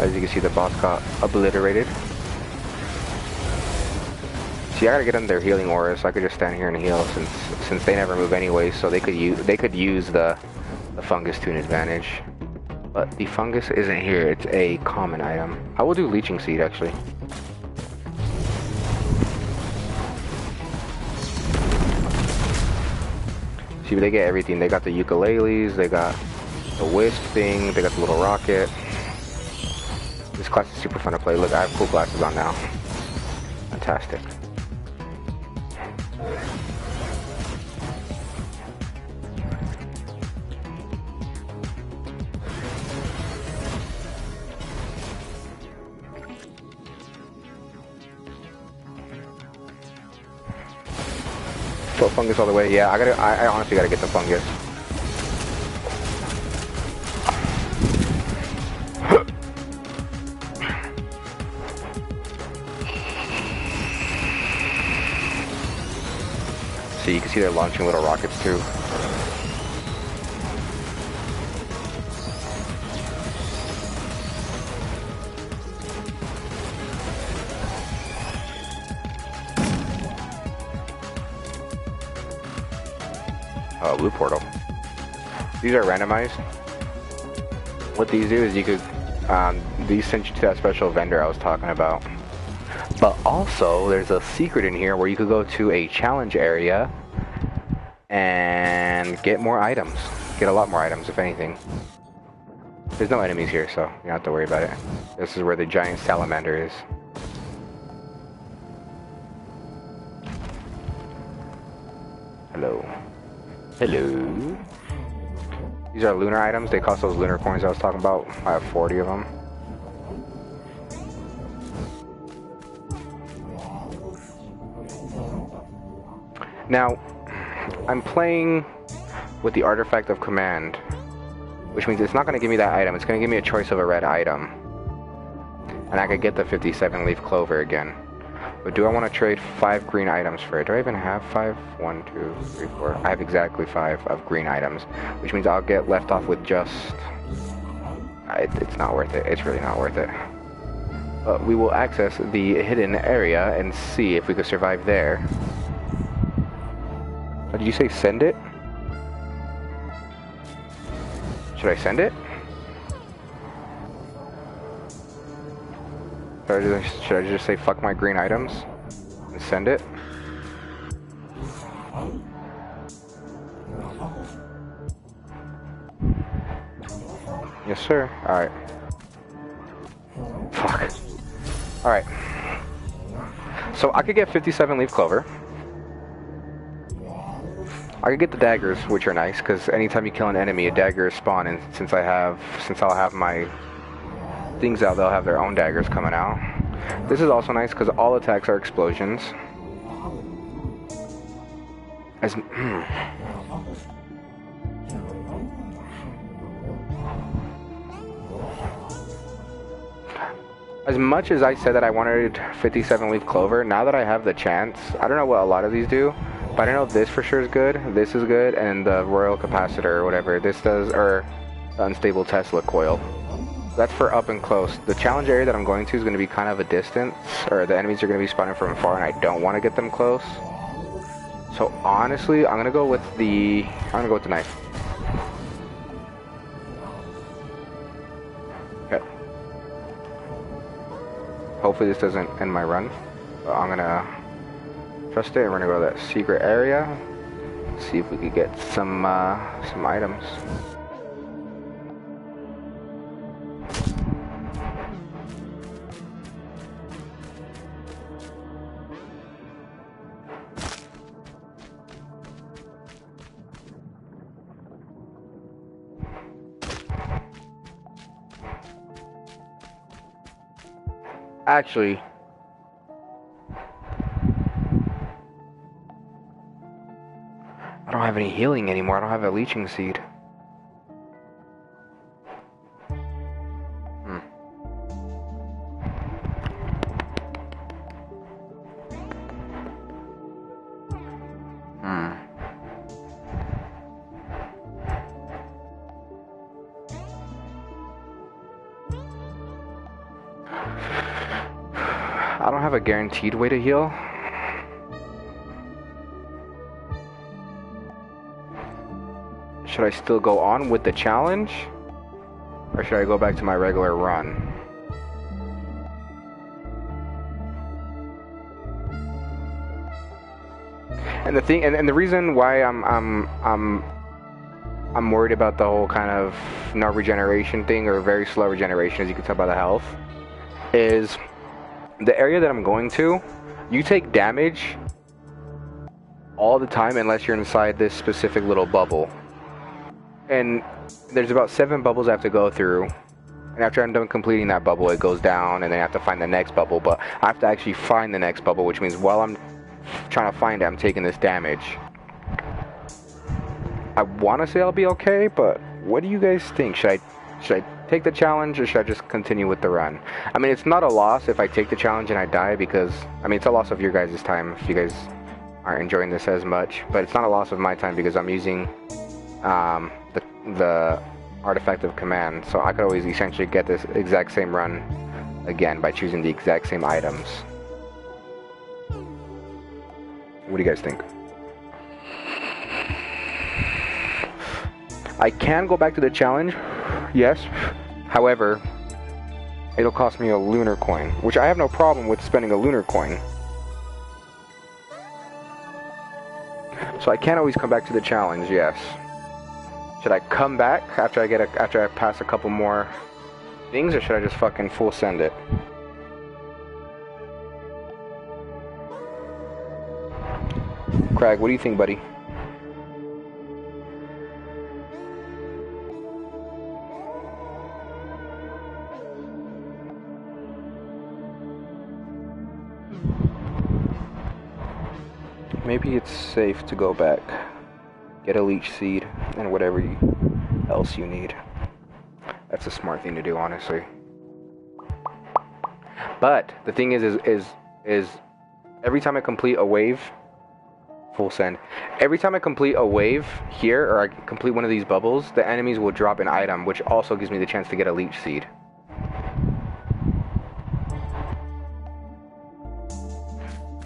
As you can see, the boss got obliterated. See, I gotta get them their healing auras, so I could just stand here and heal, since they never move anyway. So they could use the fungus to an advantage. But the fungus isn't here; it's a common item. I will do leeching seed actually. See, they get everything. They got the ukuleles, they got the wisp thing, they got the little rocket. This class is super fun to play. Look, I have cool glasses on now. Fantastic. Still fungus all the way. Yeah, I honestly gotta get the fungus. So you can see they're launching little rockets too. Oh, blue portal. These are randomized. What these do is you could, these send you to that special vendor I was talking about. But also, there's a secret in here where you could go to a challenge area and get more items. Get a lot more items, if anything. There's no enemies here, so you don't have to worry about it. This is where the giant salamander is. Hello. Hello. These are lunar items. They cost those lunar coins I was talking about. I have 40 of them. Now, I'm playing with the artifact of command, which means it's not going to give me that item. It's going to give me a choice of a red item. And I could get the 57 leaf clover again. But do I want to trade 5 green items for it? Do I even have 5? 1, 2, 3, 4. I have exactly 5 of green items, which means I'll get left off with just... It's not worth it. It's really not worth it. But we will access the hidden area and see if we could survive there. Did you say send it? Should I send it? Should I just say fuck my green items and send it? Yes, sir. Alright. Fuck. Alright. So I could get 57 leaf clover. I could get the daggers, which are nice, because anytime you kill an enemy, a dagger is spawned, and since I'll have my things out, they'll have their own daggers coming out. This is also nice because all attacks are explosions. As As much as I said that I wanted 57 leaf clover, now that I have the chance, I don't know what a lot of these do, but I know this for sure is good, this is good, and the royal capacitor or whatever this does, or the unstable Tesla coil. That's for up and close. The challenge area that I'm going to is going to be kind of a distance, or the enemies are going to be spawning from far, and I don't want to get them close. So honestly, I'm going to go with the knife. Okay. Hopefully this doesn't end my run. But I'm gonna trust it, and we're gonna go to that secret area. See if we could get some items. Actually, I don't have any healing anymore. I don't have a leeching seed. I don't have a guaranteed way to heal. Should I still go on with the challenge? Or should I go back to my regular run? And the thing, and the reason why I'm worried about the whole kind of no regeneration thing, or very slow regeneration, as you can tell by the health, is the area that I'm going to, you take damage all the time unless you're inside this specific little bubble. And there's about 7 bubbles I have to go through. And after I'm done completing that bubble, it goes down, and then I have to find the next bubble. But I have to actually find the next bubble, which means while I'm trying to find it, I'm taking this damage. I want to say I'll be okay, but what do you guys think? Should I take the challenge, or should I just continue with the run? I mean, it's not a loss if I take the challenge and I die, because I mean, it's a loss of your guys' time if you guys aren't enjoying this as much, but it's not a loss of my time because I'm using the artifact of command, so I could always essentially get this exact same run again by choosing the exact same items. What do you guys think? I can go back to the challenge, yes. However, it'll cost me a lunar coin, which I have no problem with spending a lunar coin. So I can always come back to the challenge, yes. Should I come back after I pass a couple more things, or should I just fucking full send it? Craig, what do you think, buddy? Maybe it's safe to go back, get a leech seed, and whatever else you need. That's a smart thing to do, honestly. But the thing is every time I complete a wave, full send. Every time I complete a wave here, or I complete one of these bubbles, the enemies will drop an item, which also gives me the chance to get a leech seed.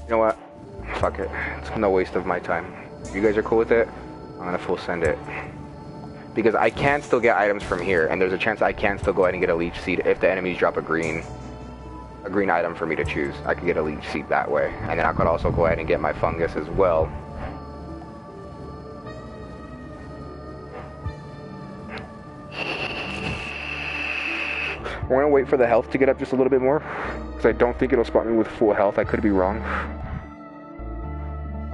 You know what? Fuck it. It's no waste of my time. If you guys are cool with it, I'm gonna full send it. Because I can still get items from here, and there's a chance I can still go ahead and get a leech seed if the enemies drop a green item for me to choose. I could get a leech seed that way. And then I could also go ahead and get my fungus as well. We're gonna wait for the health to get up just a little bit more, because I don't think it'll spawn me with full health. I could be wrong.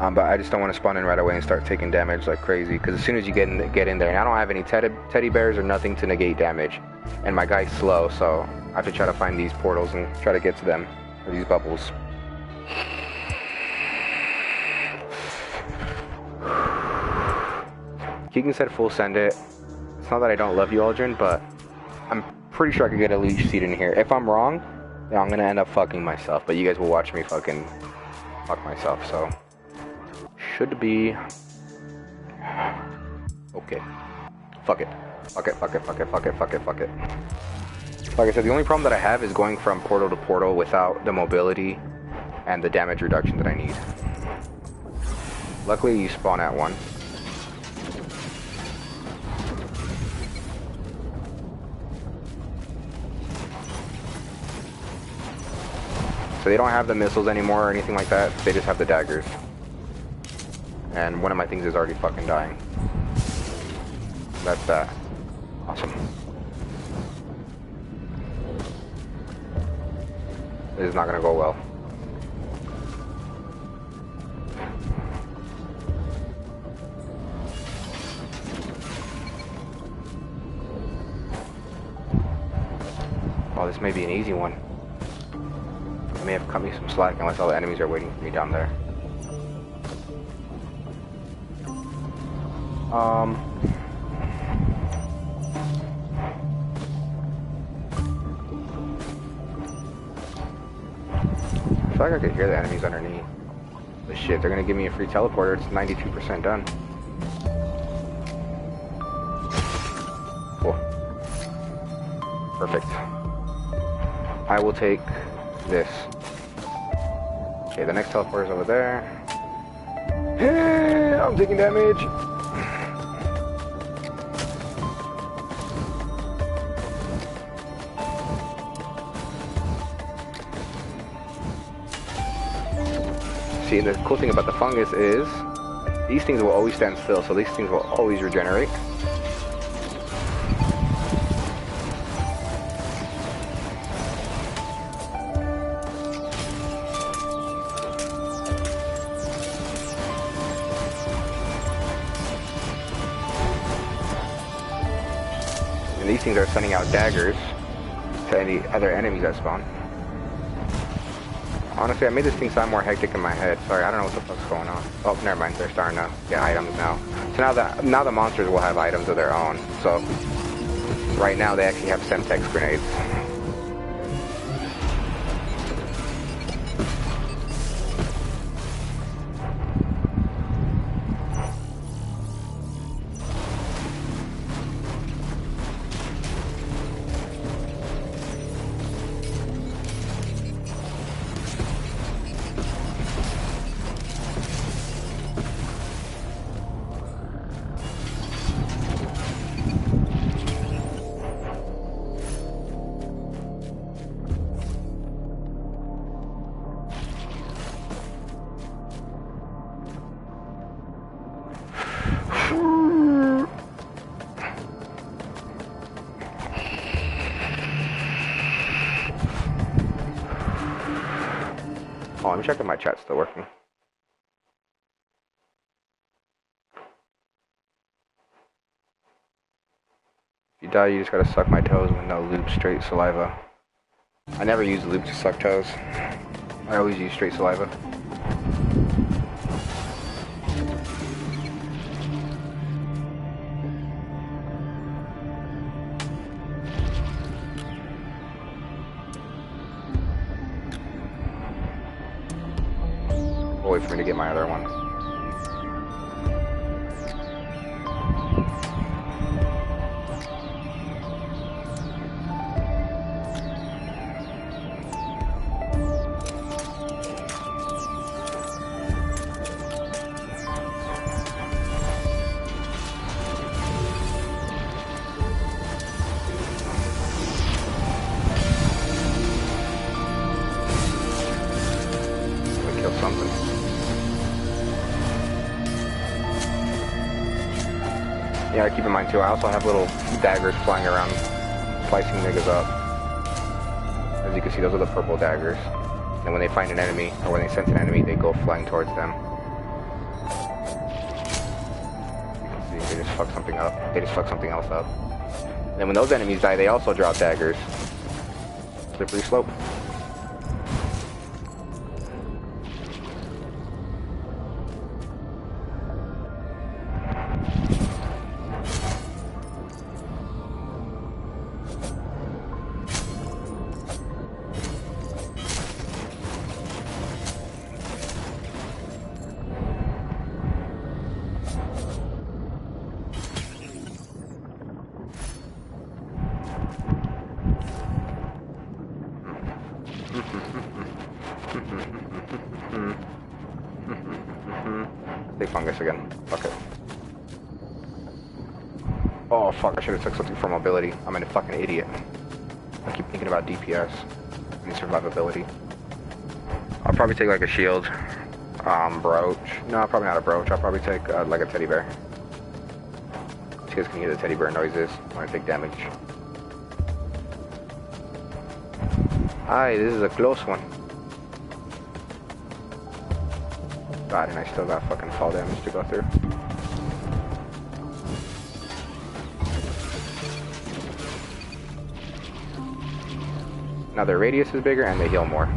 But I just don't want to spawn in right away and start taking damage like crazy, because as soon as you get in there, and I don't have any teddy bears or nothing to negate damage, and my guy's slow, so I have to try to find these portals and try to get to them. Or these bubbles. Keegan said full send it. It's not that I don't love you, Aldrin, but I'm pretty sure I could get a leech seed in here. If I'm wrong, then I'm gonna end up fucking myself. But you guys will watch me fucking fuck myself, so should be okay. Fuck it. Fuck it, fuck it, fuck it, fuck it, fuck it, fuck it. Like I said, the only problem that I have is going from portal to portal without the mobility and the damage reduction that I need. Luckily, you spawn at one. So they don't have the missiles anymore or anything like that. They just have the daggers. And one of my things is already fucking dying. That's that. Awesome. This is not gonna go well. Oh, this may be an easy one. They may have cut me some slack unless all the enemies are waiting for me down there. I feel like I could hear the enemies underneath. But shit, they're gonna give me a free teleporter. It's 92% done. Cool. Perfect. I will take this. Okay, the next teleporter is over there. I'm taking damage. See, the cool thing about the fungus is these things will always stand still, so these things will always regenerate. And these things are sending out daggers to any other enemies that spawn. Honestly, I made this thing sound more hectic in my head. Sorry, I don't know what the fuck's going on. Oh, never mind. They're starting to get items now. So now the monsters will have items of their own. So right now they actually have Semtex grenades. Oh, let me check if my chat's still working. If you die, you just gotta suck my toes with no lube, straight saliva. I never use lube to suck toes. I always use straight saliva. Wait for me to get my other one. Let me kill something. Yeah, keep in mind too, I also have little daggers flying around, slicing niggas up. As you can see, those are the purple daggers. And when they find an enemy, or when they sense an enemy, they go flying towards them. You can see, they just fuck something up. They just fuck something else up. And when those enemies die, they also drop daggers. Slippery slope. Big fungus again. Fuck it. Oh fuck, I should have took something for mobility. I'm a fucking idiot. I keep thinking about DPS and survivability. I'll probably take like a shield. Brooch. No, probably not a brooch. I'll probably take like a teddy bear. You guys can hear the teddy bear noises when I take damage. Hi, this is a close one. God, and I still got fucking fall damage to go through. Now their radius is bigger and they heal more.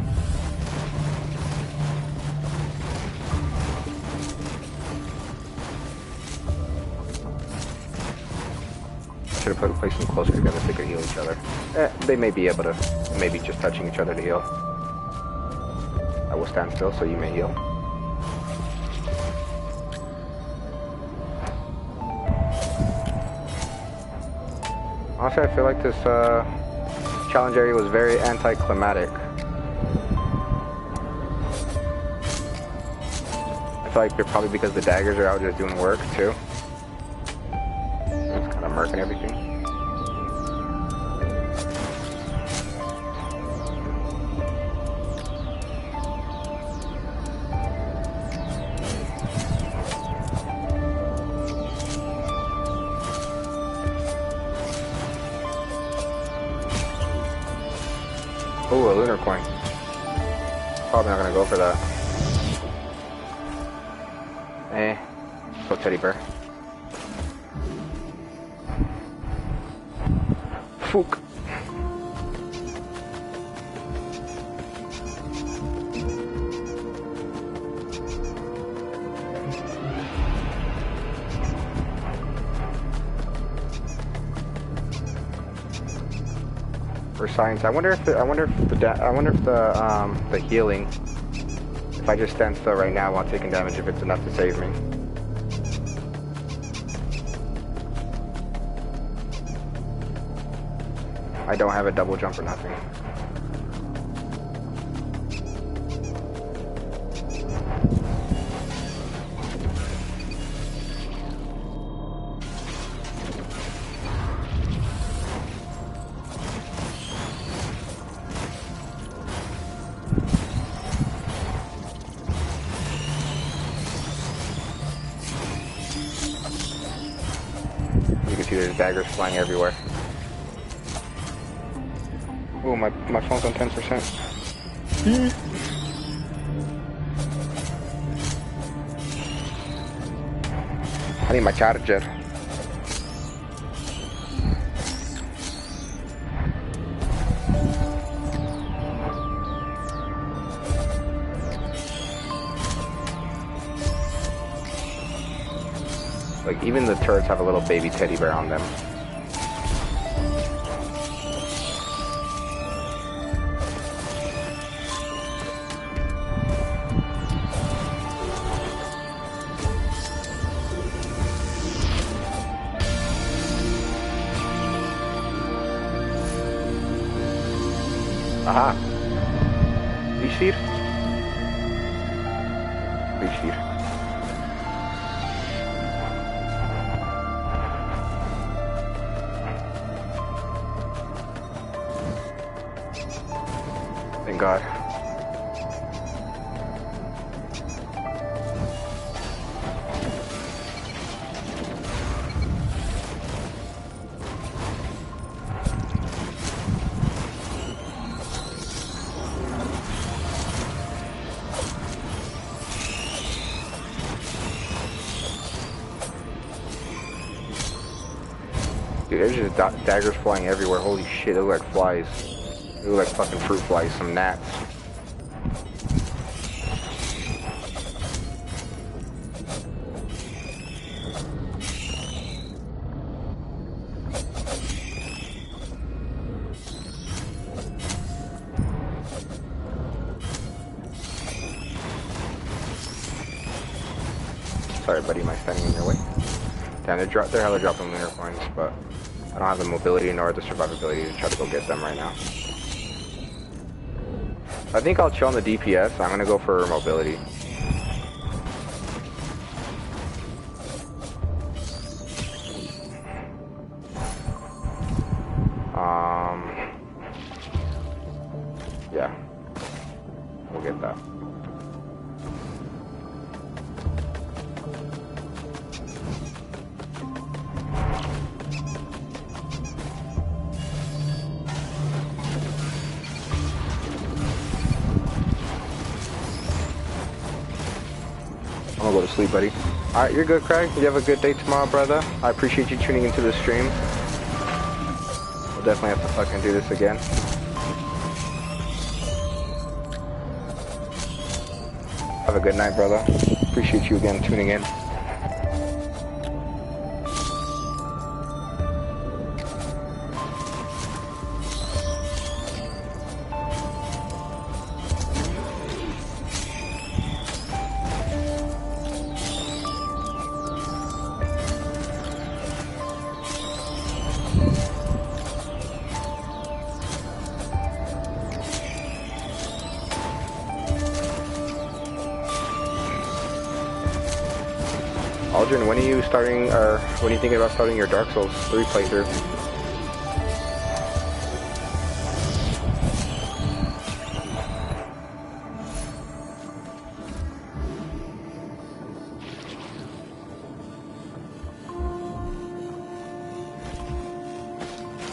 Should have placed them closer together so they could heal each other. They may be able to, maybe just touching each other to heal. I will stand still so you may heal. Honestly, I feel like this challenge area was very anticlimactic. I feel like they're probably because the daggers are out just doing work too. It's kind of murking everything. Ooh, a lunar coin. Probably not gonna go for that. So teddy bear. Fook. For science, I wonder if the healing, if I just stand still right now while taking damage, if it's enough to save me. I don't have a double jump or nothing. You can see there's daggers flying everywhere. Oh, my phone's on 10%. I need my charger. Like, even the turrets have a little baby teddy bear on them. Aha. Leech seed? Leech seed. Thank God. Dude, there's just daggers flying everywhere. Holy shit, they look like flies. They look like fucking fruit flies, some gnats. Sorry, buddy, am I standing in your way? Damn, they're hella dropping lunar coins, but I don't have the mobility nor the survivability to try to go get them right now. I think I'll chill on the DPS. I'm gonna go for mobility. Yeah, we'll get that. I'm gonna go to sleep, buddy. Alright, you're good, Craig. You have a good day tomorrow, brother. I appreciate you tuning into the stream. We'll definitely have to fucking do this again. Have a good night, brother. Appreciate you again tuning in. Aldrin, when are you starting, or when are you thinking about starting your Dark Souls 3 playthrough?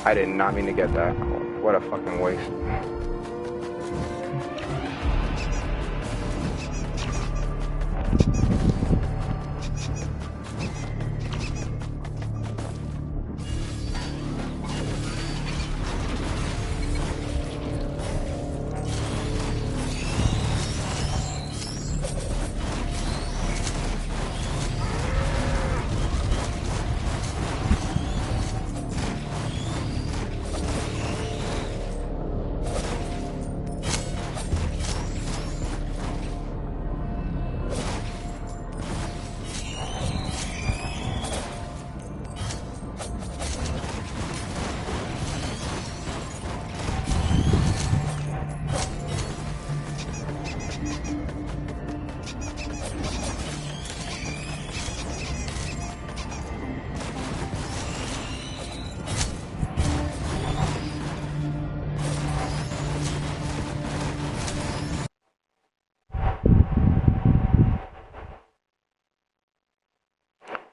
I did not mean to get that. What a fucking waste.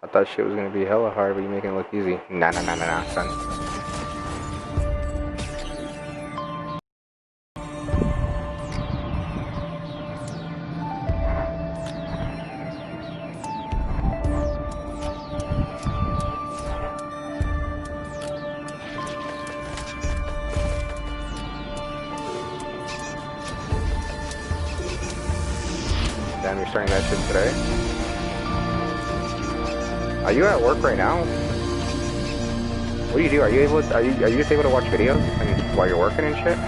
I thought shit was gonna be hella hard, but you making it look easy. Nah, son. Damn, you're starting that shit today? Are you at work right now? What do you do? Are you able to, are you just able to watch videos and while you're working and shit?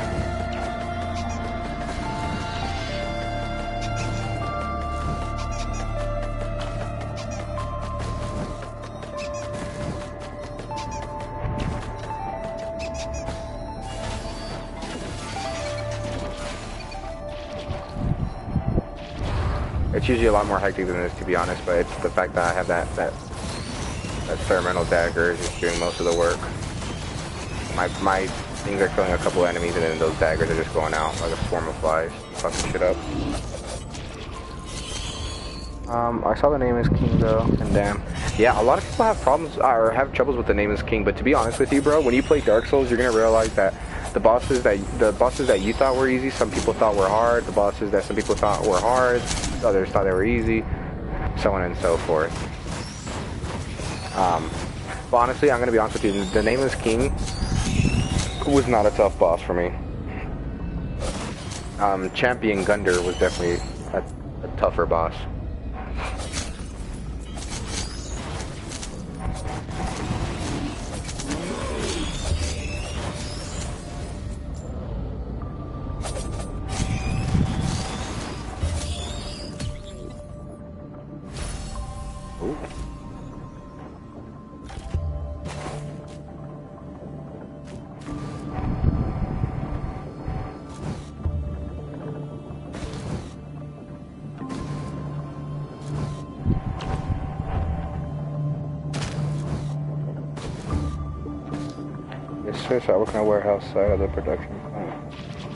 It's usually a lot more hectic than this, to be honest, but it's the fact that I have that experimental dagger is just doing most of the work. My things are killing a couple enemies, and then those daggers are just going out like a swarm of flies, fucking shit up. I saw the name is King though, and damn. Yeah, a lot of people have problems, or have troubles with the name is King, but to be honest with you, bro, when you play Dark Souls, you're gonna realize that the bosses that you thought were easy, some people thought were hard. The bosses that some people thought were hard, others thought they were easy, so on and so forth. But honestly, I'm gonna be honest with you, the Nameless King was not a tough boss for me. Champion Gunder was definitely a tougher boss. Ooh. sits at work on a warehouse side of the production plant,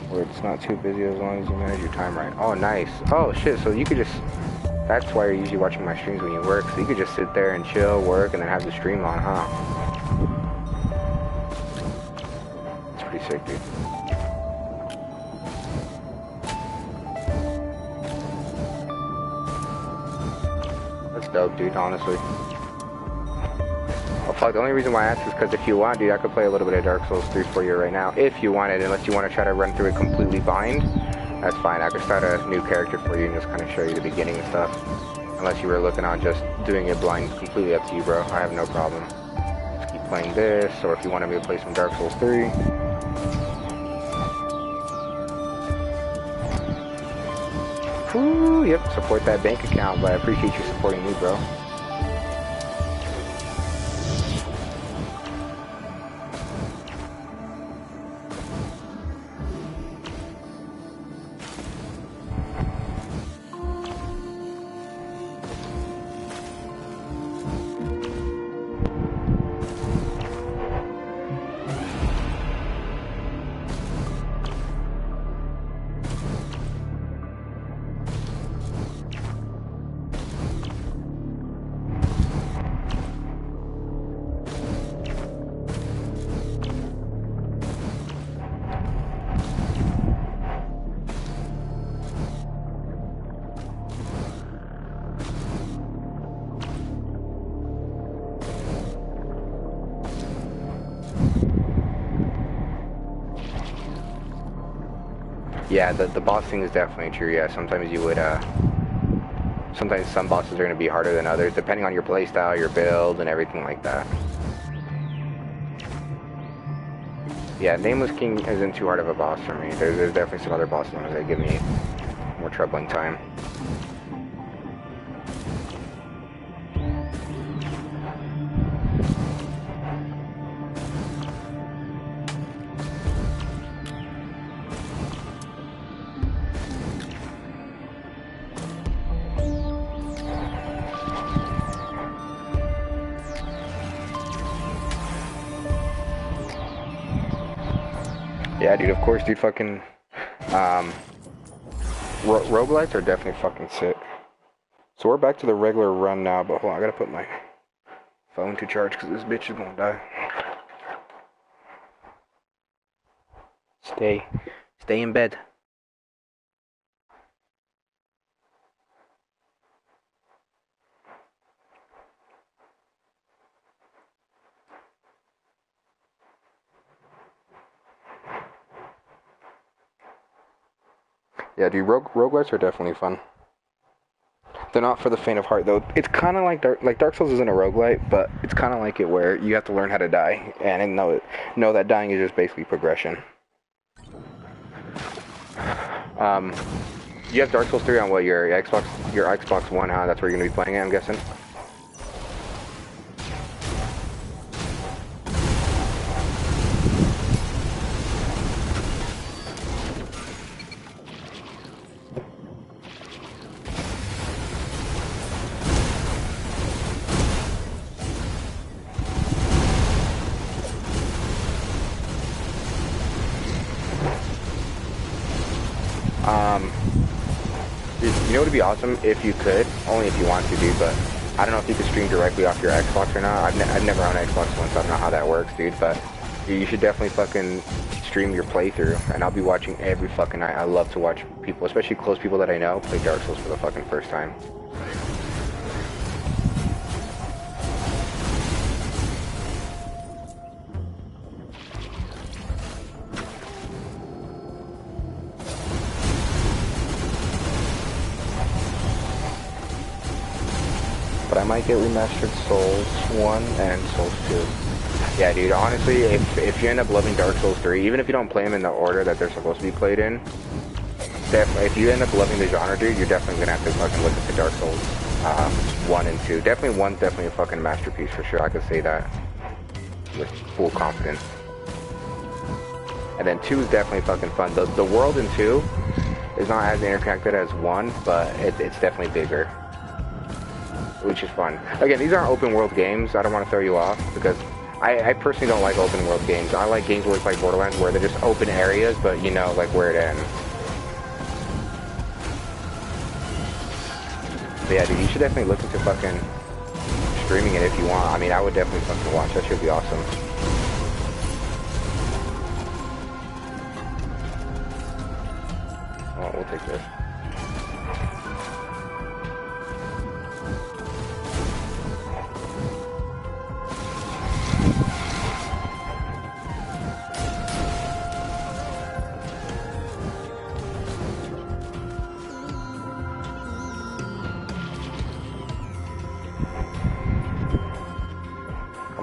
where it's not too busy as long as you manage your time right. Oh, nice. Oh, shit, so you could just... That's why you're usually watching my streams when you work, so you could just sit there and chill, work, and then have the stream on, huh? It's pretty sick, dude. That's dope, dude, honestly. Oh, fuck, the only reason why I asked is because if you want, dude, I could play a little bit of Dark Souls 3 for you right now. If you wanted, unless you want to try to run through it completely blind, that's fine. I could start a new character for you and just kind of show you the beginning and stuff. Unless you were looking on just doing it blind, completely up to you, bro. I have no problem. Just keep playing this, or if you wanted me to play some Dark Souls 3. Ooh, yep, support that bank account, but I appreciate you supporting me, bro. Yeah, the boss thing is definitely true, yeah. Sometimes you would, sometimes some bosses are going to be harder than others, depending on your playstyle, your build, and everything like that. Yeah, Nameless King isn't too hard of a boss for me. There's definitely some other bosses that give me more troubling time. Yeah, dude, of course, dude, fucking, roguelites are definitely fucking sick. So we're back to the regular run now, but hold on, I gotta put my phone to charge because this bitch is gonna die. Stay in bed. Yeah, dude, roguelites are definitely fun. They're not for the faint of heart, though. It's kind of like Dark Souls isn't a roguelite, but it's kind of like it where you have to learn how to die, and know that dying is just basically progression. You have Dark Souls 3 on what, your Xbox One, huh? That's where you're gonna be playing it, I'm guessing. You know what would be awesome if you could, only if you want to, dude, but I don't know if you could stream directly off your Xbox or not. I've never owned an Xbox One, so I don't know how that works, dude, but you should definitely fucking stream your playthrough, and I'll be watching every fucking night. I love to watch people, especially close people that I know, play Dark Souls for the fucking first time. But I might get remastered Souls 1 and Souls 2. Yeah, dude, honestly, if you end up loving Dark Souls 3, even if you don't play them in the order that they're supposed to be played in, if you end up loving the genre, dude, you're definitely gonna have to fucking look at the Dark Souls 1 and 2. Definitely 1's definitely a fucking masterpiece for sure. I could say that with full confidence. And then 2 is definitely fucking fun. The world in 2 is not as interconnected as 1, but it's definitely bigger, which is fun. Again, these aren't open world games. I don't want to throw you off because I personally don't like open world games. I like games where it's like Borderlands, where they're just open areas, but you know, like where it ends. But yeah, dude, you should definitely look into fucking streaming it if you want. I mean, I would definitely fucking watch. That should be awesome. Oh, we'll take this.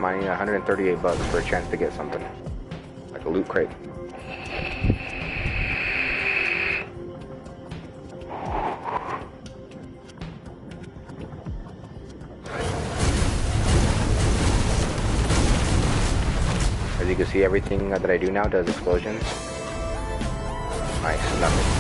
I need 138 bucks for a chance to get something. Like a loot crate. As you can see, everything that I do now does explosions. Nice, nothing.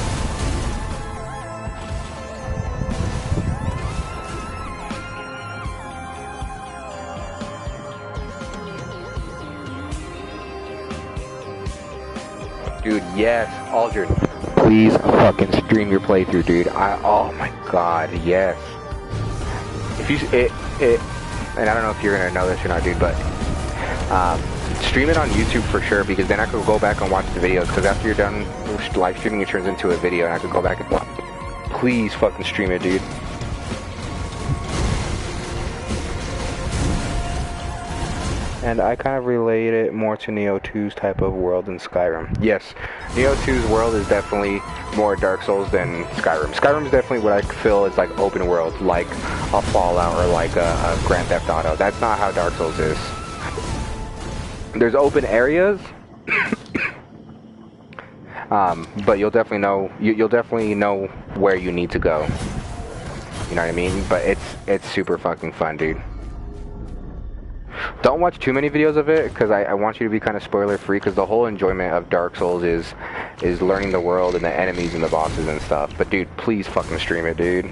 Dude, yes, Aldrin, please fucking stream your playthrough, dude. Oh my god, yes. If you, and I don't know if you're gonna know this or not, dude, but, stream it on YouTube for sure, because then I could go back and watch the videos, because after you're done live streaming, it turns into a video, and I could go back and watch. Please fucking stream it, dude. And I kind of relate it more to Neo 2's type of world than Skyrim. Yes, Neo 2's world is definitely more Dark Souls than Skyrim. Skyrim is definitely what I feel is like open world, like a Fallout or like a Grand Theft Auto. That's not how Dark Souls is. There's open areas, but you'll definitely know where you need to go. You know what I mean? But it's super fucking fun, dude. Don't watch too many videos of it, because I want you to be kind of spoiler free, because the whole enjoyment of Dark Souls is learning the world and the enemies and the bosses and stuff. But dude, please fucking stream it, dude.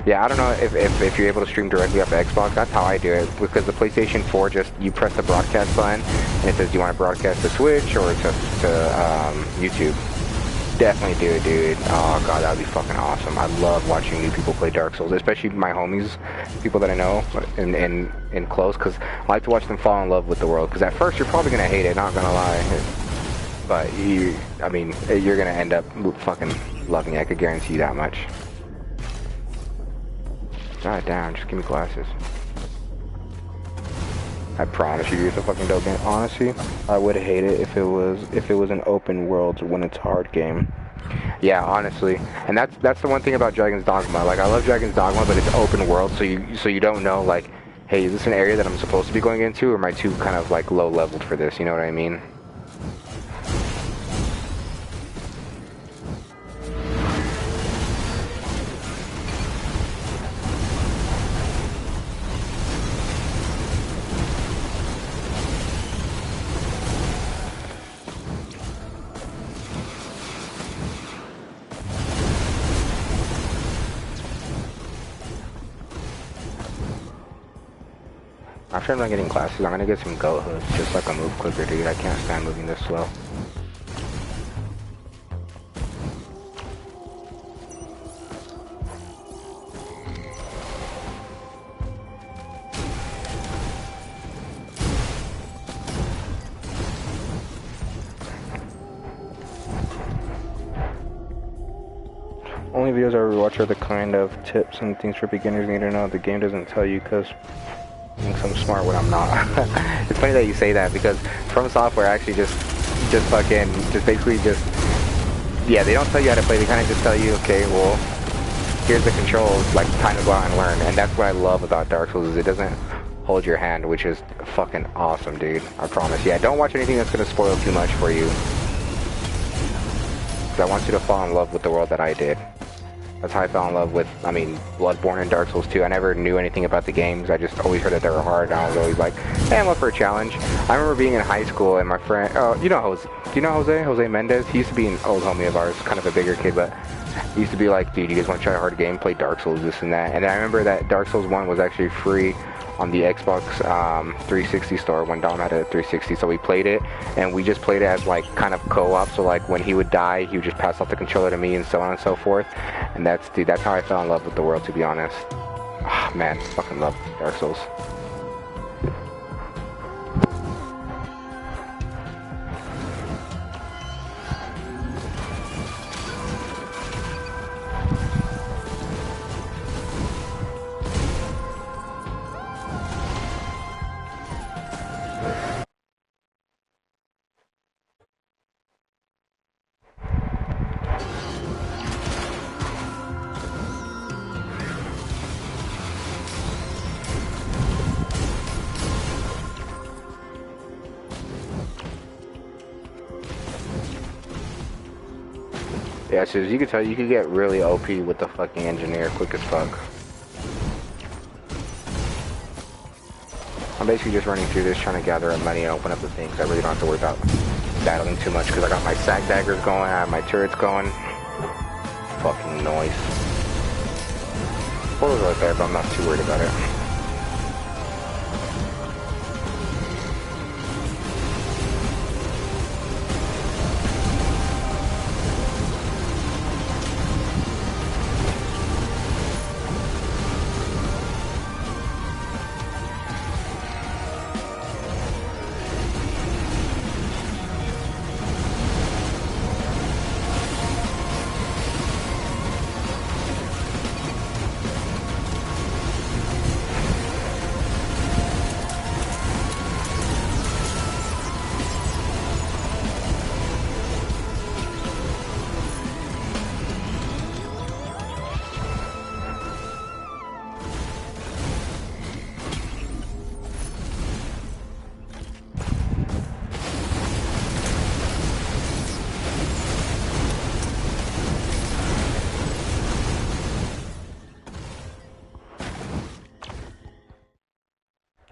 Yeah, I don't know if you're able to stream directly off Xbox. That's how I do it, because the PlayStation 4, just you press the broadcast button and it says, do you want to broadcast to Switch or to YouTube? Definitely do it, dude. Oh god, that would be fucking awesome. I love watching new people play Dark Souls, especially my homies, people that I know in close, because I like to watch them fall in love with the world, because at first you're probably gonna hate it, not gonna lie, but I mean, you're gonna end up fucking loving it. I could guarantee you that much. God damn, just give me glasses. I promise you, it's a fucking dope game. Honestly, I would hate it if it was an open world when it's a hard game. Yeah, honestly, and that's the one thing about Dragon's Dogma. Like, I love Dragon's Dogma, but it's open world, so you don't know, like, hey, is this an area that I'm supposed to be going into, or am I too kind of like low leveled for this? You know what I mean? After I'm not getting glasses, I'm gonna get some goat hoods, just like I move quicker, dude. I can't stand moving this slow. Only videos I watch are the kind of tips and things for beginners need to know. The game doesn't tell you, because I think I'm smart when I'm not. It's funny that you say that, because From Software actually just basically yeah, they don't tell you how to play, they kind of just tell you, okay, well, here's the controls, like, time to go out and learn. And that's what I love about Dark Souls, is it doesn't hold your hand, which is fucking awesome, dude. I promise. Yeah, don't watch anything that's gonna spoil too much for you, because I want you to fall in love with the world that I did. That's how I fell in love with, I mean, Bloodborne and Dark Souls 2. I never knew anything about the games. I just always heard that they were hard, and I was always like, hey, I'm up for a challenge. I remember being in high school, and my friend, you know Jose? Do you know Jose? Jose Mendez? He used to be an old homie of ours, kind of a bigger kid, but he used to be like, dude, you guys want to try a hard game? Play Dark Souls, this and that. And I remember that Dark Souls 1 was actually free on the Xbox 360 store when Dom had a 360. So we played it, and we just played it as like kind of co-op. So like when he would die, he would just pass off the controller to me, and so on and so forth. And that's how I fell in love with the world, to be honest. Oh, man, fucking love Dark Souls. Yeah, so as you can tell, you can get really OP with the fucking engineer quick as fuck. I'm basically just running through this, trying to gather up money and open up the things. I really don't have to worry about battling too much because I got my sack daggers going, I have my turrets going. Fucking noise. Portal's right there, but I'm not too worried about it.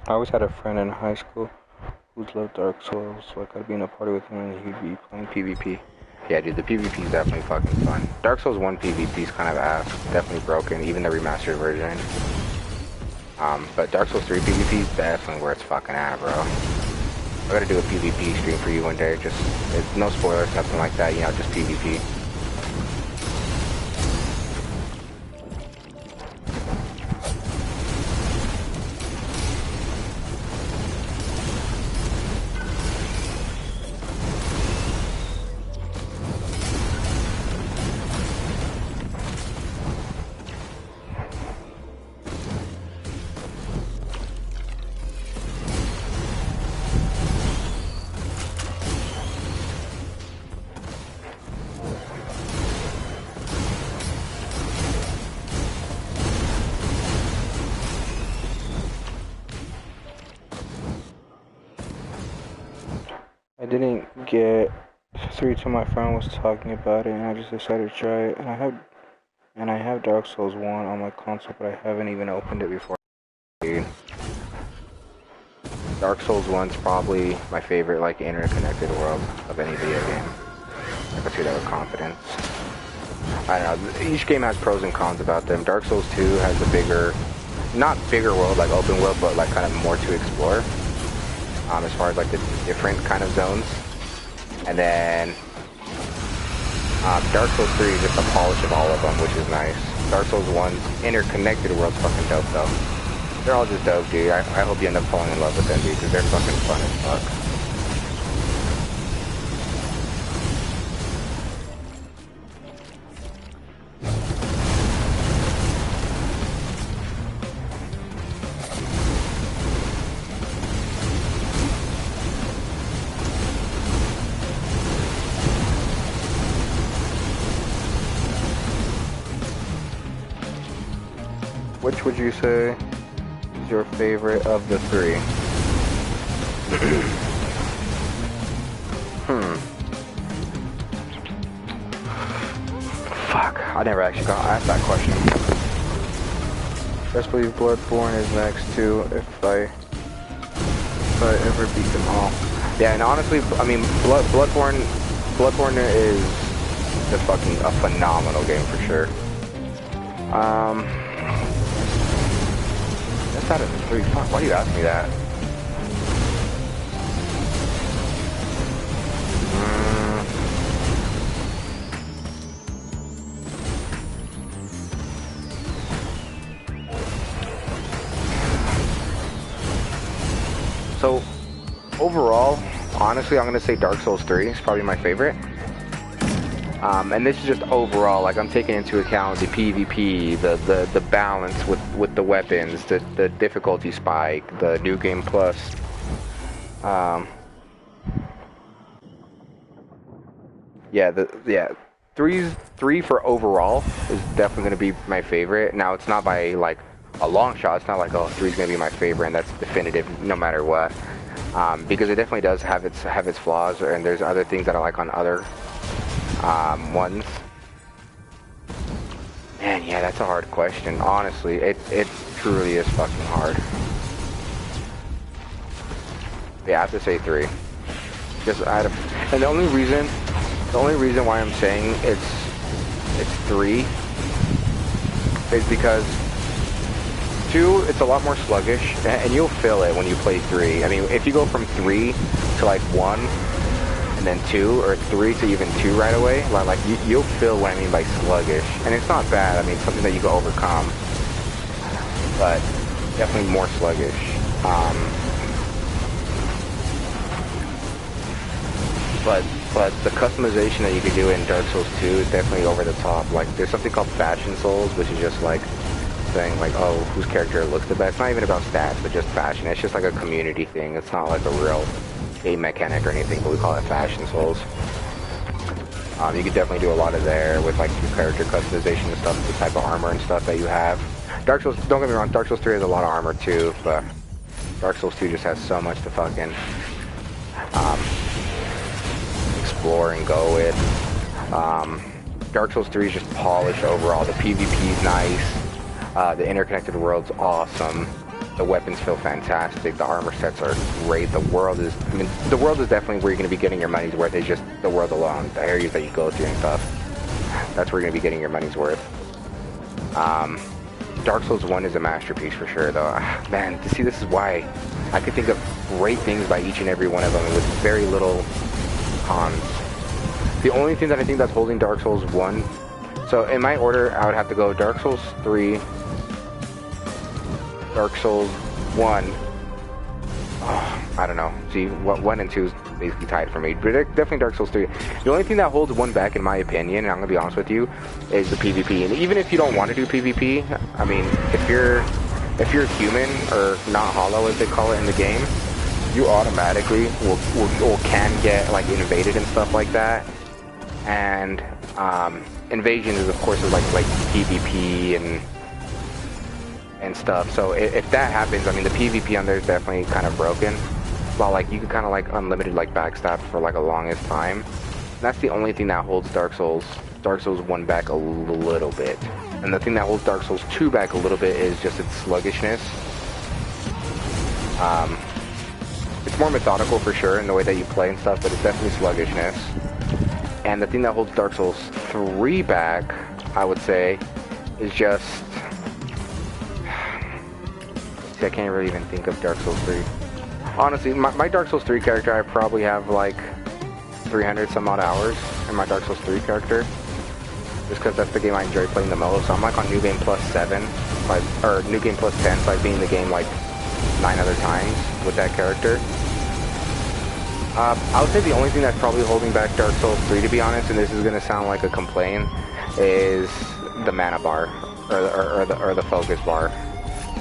I always had a friend in high school who loved Dark Souls, so I could be in a party with him and he'd be playing PvP. Yeah, dude, the PvP is definitely fucking fun. Dark Souls 1 PvP is kind of ass, definitely broken, even the remastered version. But Dark Souls 3 PvP is definitely where it's fucking at, bro. I gotta do a PvP stream for you one day, just, it's no spoilers, nothing like that, you know, just PvP. I didn't get 3 till my friend was talking about it, and I just decided to try it. And I have Dark Souls 1 on my console, but I haven't even opened it before. Dark Souls 1's probably my favorite, like, interconnected world of any video game. I can say that with confidence. I don't know, each game has pros and cons about them. Dark Souls 2 has a bigger, not bigger world, like open world, but like kind of more to explore. As far as like the different kind of zones. And then Dark Souls 3 is just a polish of all of them, which is nice. Dark Souls 1's interconnected world's fucking dope though. They're all just dope, dude. I hope you end up falling in love with them, dude, because they're fucking fun as fuck. Which would you say is your favorite of the 3? Fuck, I never actually got asked that question. Best believe Bloodborne is next too if I ever beat them all. Yeah, and honestly, I mean, Bloodborne is just fucking a phenomenal game for sure. 6 out of 3. Fuck, why do you ask me that? So, overall, honestly, I'm going to say Dark Souls 3 is probably my favorite. And this is just overall, like, I'm taking into account the PvP, the balance with the weapons, the difficulty spike, the New Game Plus. Yeah, 3 for overall is definitely going to be my favorite. Now, it's not by, like, a long shot. It's not like, oh, 3 is going to be my favorite and that's definitive no matter what. Because it definitely does have its flaws, and there's other things that I like on other ones. Man, yeah, that's a hard question. Honestly, it truly is fucking hard. Yeah, I have to say 3. Just and the only reason why I'm saying it's 3 is because 2, it's a lot more sluggish, and you'll feel it when you play 3. I mean, if you go from 3 to like 1, and then 2, or 3 to even 2 right away, like you'll feel what I mean by sluggish. And it's not bad, I mean, it's something that you can overcome, but definitely more sluggish. But the customization that you can do in Dark Souls 2 is definitely over the top. Like, there's something called Fashion Souls, which is just like saying like, oh, whose character looks the best. It's not even about stats, but just fashion. It's just like a community thing. It's not like a real game mechanic or anything, but we call it Fashion Souls. You could definitely do a lot of there with like your character customization and stuff, the type of armor and stuff that you have. Dark Souls, don't get me wrong, Dark Souls 3 has a lot of armor too, but Dark Souls 2 just has so much to fucking explore and go with. Dark Souls 3 is just polished overall. The PvP is nice. The interconnected world's awesome. The weapons feel fantastic. The armor sets are great. The world is definitely where you're going to be getting your money's worth. It's just the world alone, the areas that you go through and stuff. That's where you're going to be getting your money's worth. Dark Souls 1 is a masterpiece for sure, though. Man, see, this is why I could think of great things by each and every one of them with very little cons. The only thing that I think that's holding Dark Souls 1, so in my order, I would have to go Dark Souls 3, Dark Souls 1, I don't know, see, 1 and 2 is basically tied for me, but definitely Dark Souls 3. The only thing that holds 1 back, in my opinion, and I'm going to be honest with you, is the PvP. And even if you don't want to do PvP, I mean, if you're human, or not hollow as they call it in the game, you automatically will can get, like, invaded and stuff like that. And, invasions is, of course, is like PvP and stuff. So if that happens, I mean, the PvP on there is definitely kind of broken. While like you can kind of like unlimited like backstab for like a longest time. And that's the only thing that holds Dark Souls 1 back a little bit. And the thing that holds Dark Souls 2 back a little bit is just its sluggishness. It's more methodical for sure in the way that you play and stuff, but it's definitely sluggishness. And the thing that holds Dark Souls 3 back, I would say, is just... See, I can't really even think of Dark Souls 3. Honestly, my Dark Souls 3 character, I probably have like 300 some odd hours in my Dark Souls 3 character. Just because that's the game I enjoy playing the most. So I'm like on New Game Plus 7, or New Game Plus 10, so I've been in the game like 9 other times with that character. I would say the only thing that's probably holding back Dark Souls 3, to be honest, and this is going to sound like a complaint, is the mana bar, or the focus bar.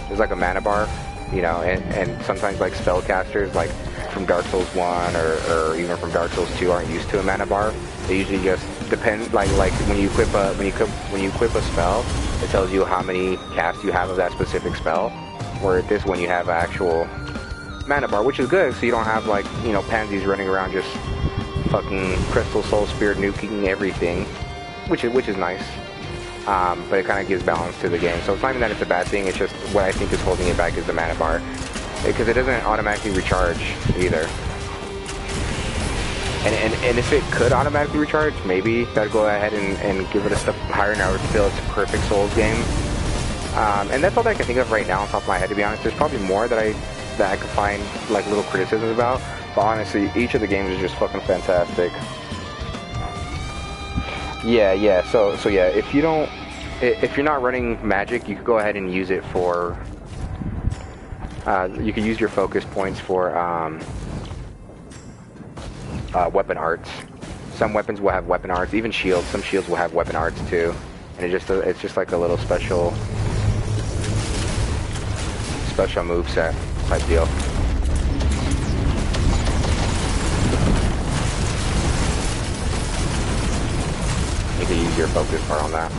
There's like a mana bar, you know, and sometimes like spellcasters, like from Dark Souls 1 or even from Dark Souls 2, aren't used to a mana bar. They usually just depend, like when you equip a spell, it tells you how many casts you have of that specific spell. Where at this one you have an actual mana bar, which is good, so you don't have like, you know, pansies running around just fucking Crystal Soul Spear nuking everything, which is nice. But it kind of gives balance to the game. So it's not even that it's a bad thing, it's just what I think is holding it back is the mana bar. Because it doesn't automatically recharge either. And if it could automatically recharge, maybe that'd go ahead and give it a step higher. Now it's still, it's a perfect Souls game. And that's all that I can think of right now on top of my head, to be honest. There's probably more that I could find like little criticisms about, but honestly, each of the games is just fucking fantastic. Yeah. So yeah, if you're not running magic, you could go ahead and use it for. You could use your focus points for weapon arts. Some weapons will have weapon arts, even shields. Some shields will have weapon arts too, and it's just like a little special move set type deal. You can use your focus bar on that.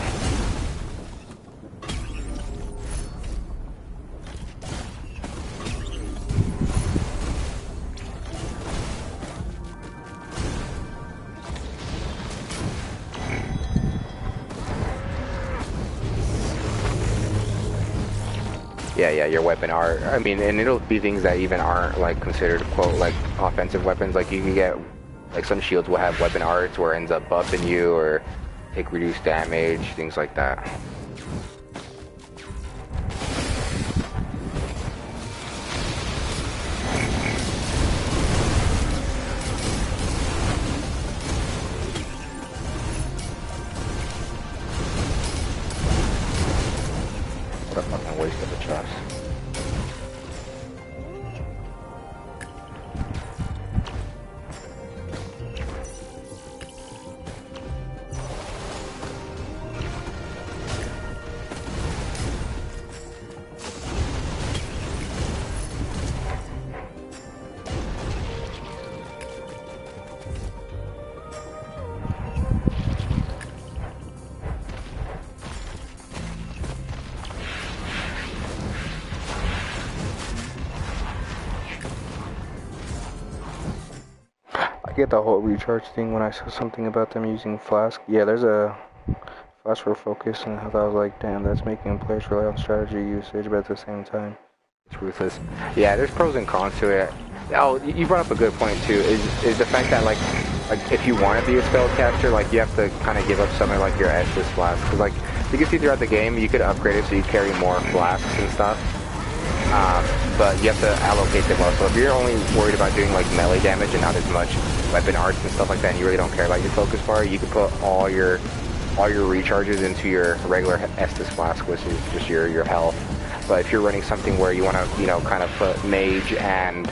Yeah, your weapon art. I mean, and it'll be things that even aren't like considered quote like offensive weapons. Like you can get like some shields will have weapon arts where it ends up buffing you or take reduced damage, things like that. What a fucking waste of a chest. Get the whole recharge thing when I saw something about them using flask. Yeah, there's a flask for focus, and I thought I was like, damn, that's making players rely on strategy usage, but at the same time, it's ruthless. Yeah, there's pros and cons to it. Oh, you brought up a good point too. Is the fact that like if you want to be a spellcaster, like you have to kind of give up some of like your Estus flasks, because like you can see throughout the game, you could upgrade it so you carry more flasks and stuff. But you have to allocate them well. So if you're only worried about doing like melee damage and not as much weapon arts and stuff like that, and you really don't care about your focus bar, you can put all your recharges into your regular Estus flask, which is just your health. But if you're running something where you want to, you know, kind of put mage and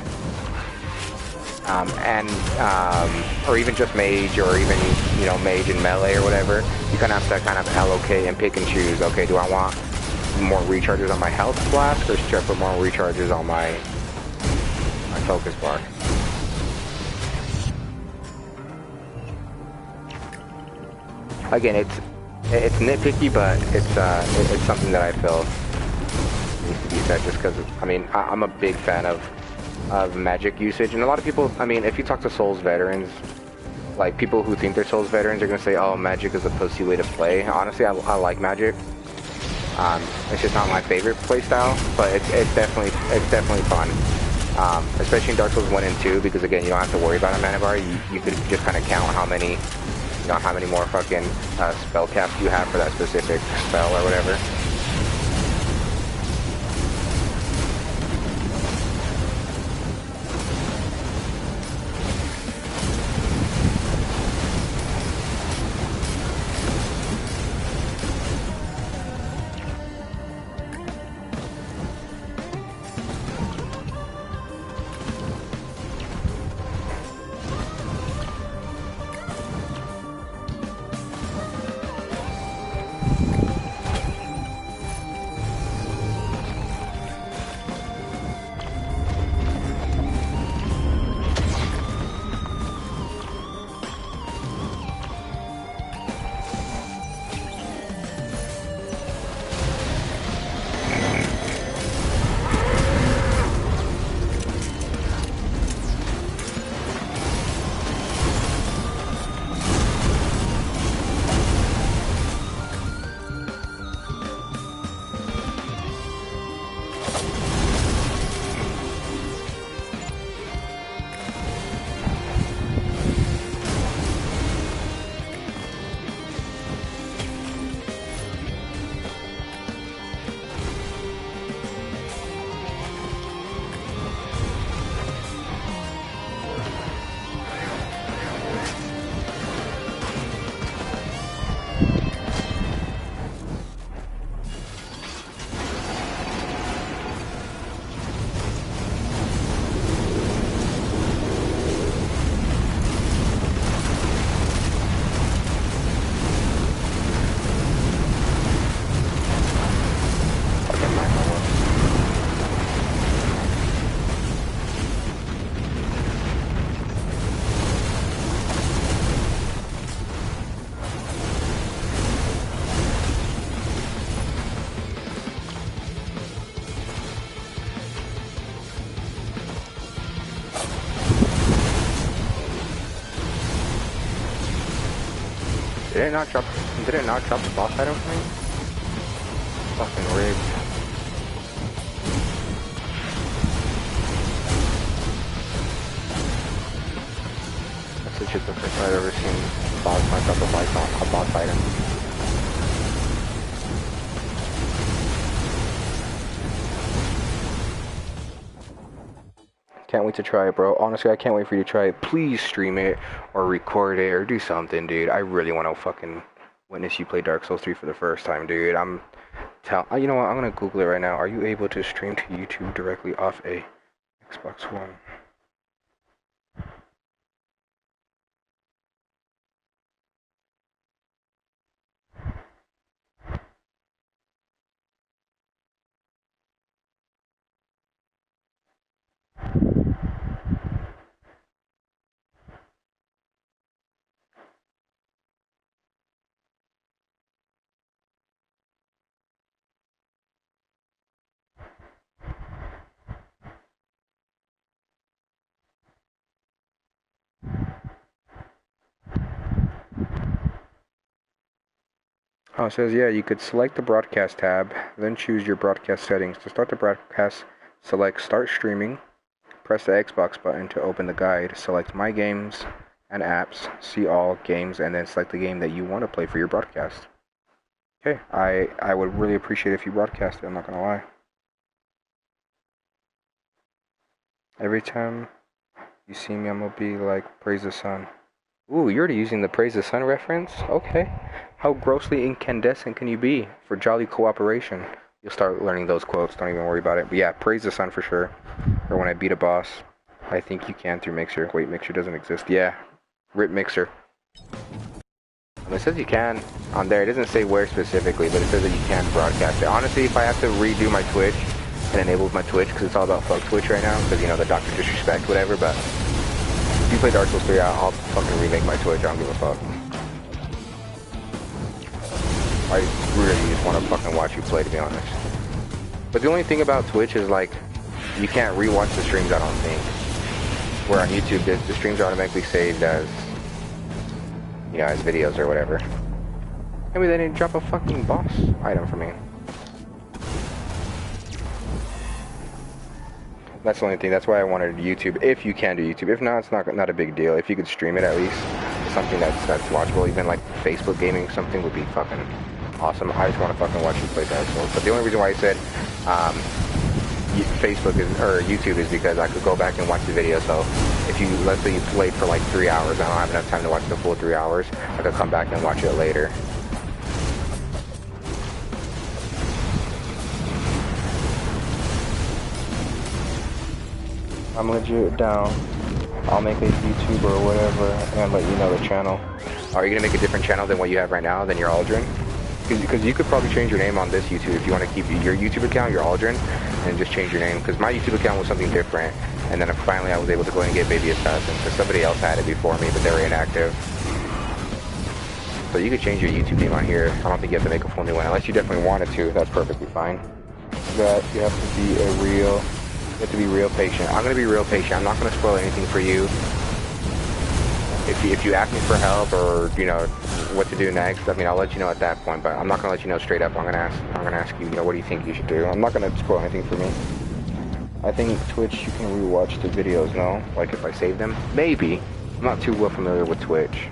or even just mage, or even, you know, mage and melee or whatever, you kind of have to kind of allocate and pick and choose. Okay, do I want more recharges on my health flask, or should I put more recharges on my focus bar? Again, it's nitpicky, but it's something that I feel needs to be said, just because, I mean, I'm a big fan of magic usage, and a lot of people, I mean, if you talk to Souls veterans, like people who think they're Souls veterans are gonna say, oh, magic is a pussy way to play. Honestly, I like magic. It's just not my favorite playstyle, but it's definitely fun. Especially in Dark Souls 1 and 2, because again, you don't have to worry about a mana bar. You could just kind of count how many, you know, how many more fucking spell caps you have for that specific spell or whatever. Did it not drop the boss item for me? Fucking rigged. That's legit the first time I've ever seen boss not drop a boss item. Can't wait to try it, bro. Honestly, I can't wait for you to try it. Please stream it or record it or do something, dude. I really want to fucking witness you play Dark Souls 3 for the first time, dude. You know what? I'm gonna Google it right now. Are you able to stream to YouTube directly off a Xbox One? Oh, it says, yeah, you could select the broadcast tab, then choose your broadcast settings. To start the broadcast, select Start Streaming. Press the Xbox button to open the guide. Select My Games and Apps. See all games, and then select the game that you want to play for your broadcast. Okay, I would really appreciate it if you broadcast it, I'm not going to lie. Every time you see me, I'm going to be like, praise the sun. Ooh, you're already using the praise the sun reference? Okay. How grossly incandescent can you be for jolly cooperation? You'll start learning those quotes, don't even worry about it. But yeah, praise the sun for sure. Or when I beat a boss, I think you can through Mixer. Wait, Mixer doesn't exist. Yeah, rip Mixer. It says you can on there. It doesn't say where specifically, but it says that you can broadcast it. Honestly, if I have to redo my Twitch and enable my Twitch, because it's all about fuck Twitch right now, because, you know, the Dr. Disrespect, whatever, but if you play Dark Souls 3, I'll fucking remake my Twitch. I don't give a fuck. I really just want to fucking watch you play, to be honest. But the only thing about Twitch is, like, you can't rewatch the streams, I don't think. Where on YouTube, the streams are automatically saved as, you know, as videos or whatever. Maybe they didn't drop a fucking boss item for me. That's the only thing. That's why I wanted YouTube. If you can do YouTube. If not, it's not a big deal. If you could stream it at least, something that's watchable. Even like Facebook gaming, something would be fucking awesome. I just want to fucking watch you play Dark Souls. But the only reason why I said Facebook or YouTube is because I could go back and watch the video. So if you, let's say you played for like 3 hours, I don't have enough time to watch the full 3 hours. I could come back and watch it later. I'm legit down. I'll make a YouTube or whatever and let you know the channel. Are you gonna make a different channel than what you have right now, than your Aldrin? Because you could probably change your name on this YouTube if you want to keep your YouTube account, your Aldrin, and just change your name. Because my YouTube account was something different, and then finally I was able to go and get babyassasin because somebody else had it before me, but they were inactive. So you could change your YouTube name on here. I don't think you have to make a full new one unless you definitely wanted to. That's perfectly fine. But you have to be you have to be real patient. I'm gonna be real patient. I'm not gonna spoil anything for you. If you ask me for help or, you know, what to do next, I mean, I'll let you know at that point. But I'm not gonna let you know straight up. I'm gonna ask you, you know, what do you think you should do? I'm not gonna spoil anything for me. I think Twitch, you can rewatch the videos. No, like if I save them, maybe. I'm not too well familiar with Twitch.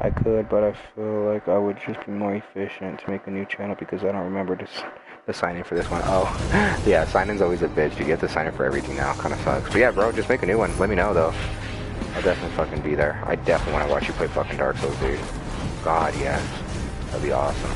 I could, but I feel like I would just be more efficient to make a new channel because I don't remember the sign in for this one. Oh, yeah, sign in's always a bitch. You get to sign in for everything now. Kind of sucks. But yeah, bro, just make a new one. Let me know though. I'll definitely fucking be there. I definitely want to watch you play fucking Dark Souls, dude. God, yes. That'd be awesome.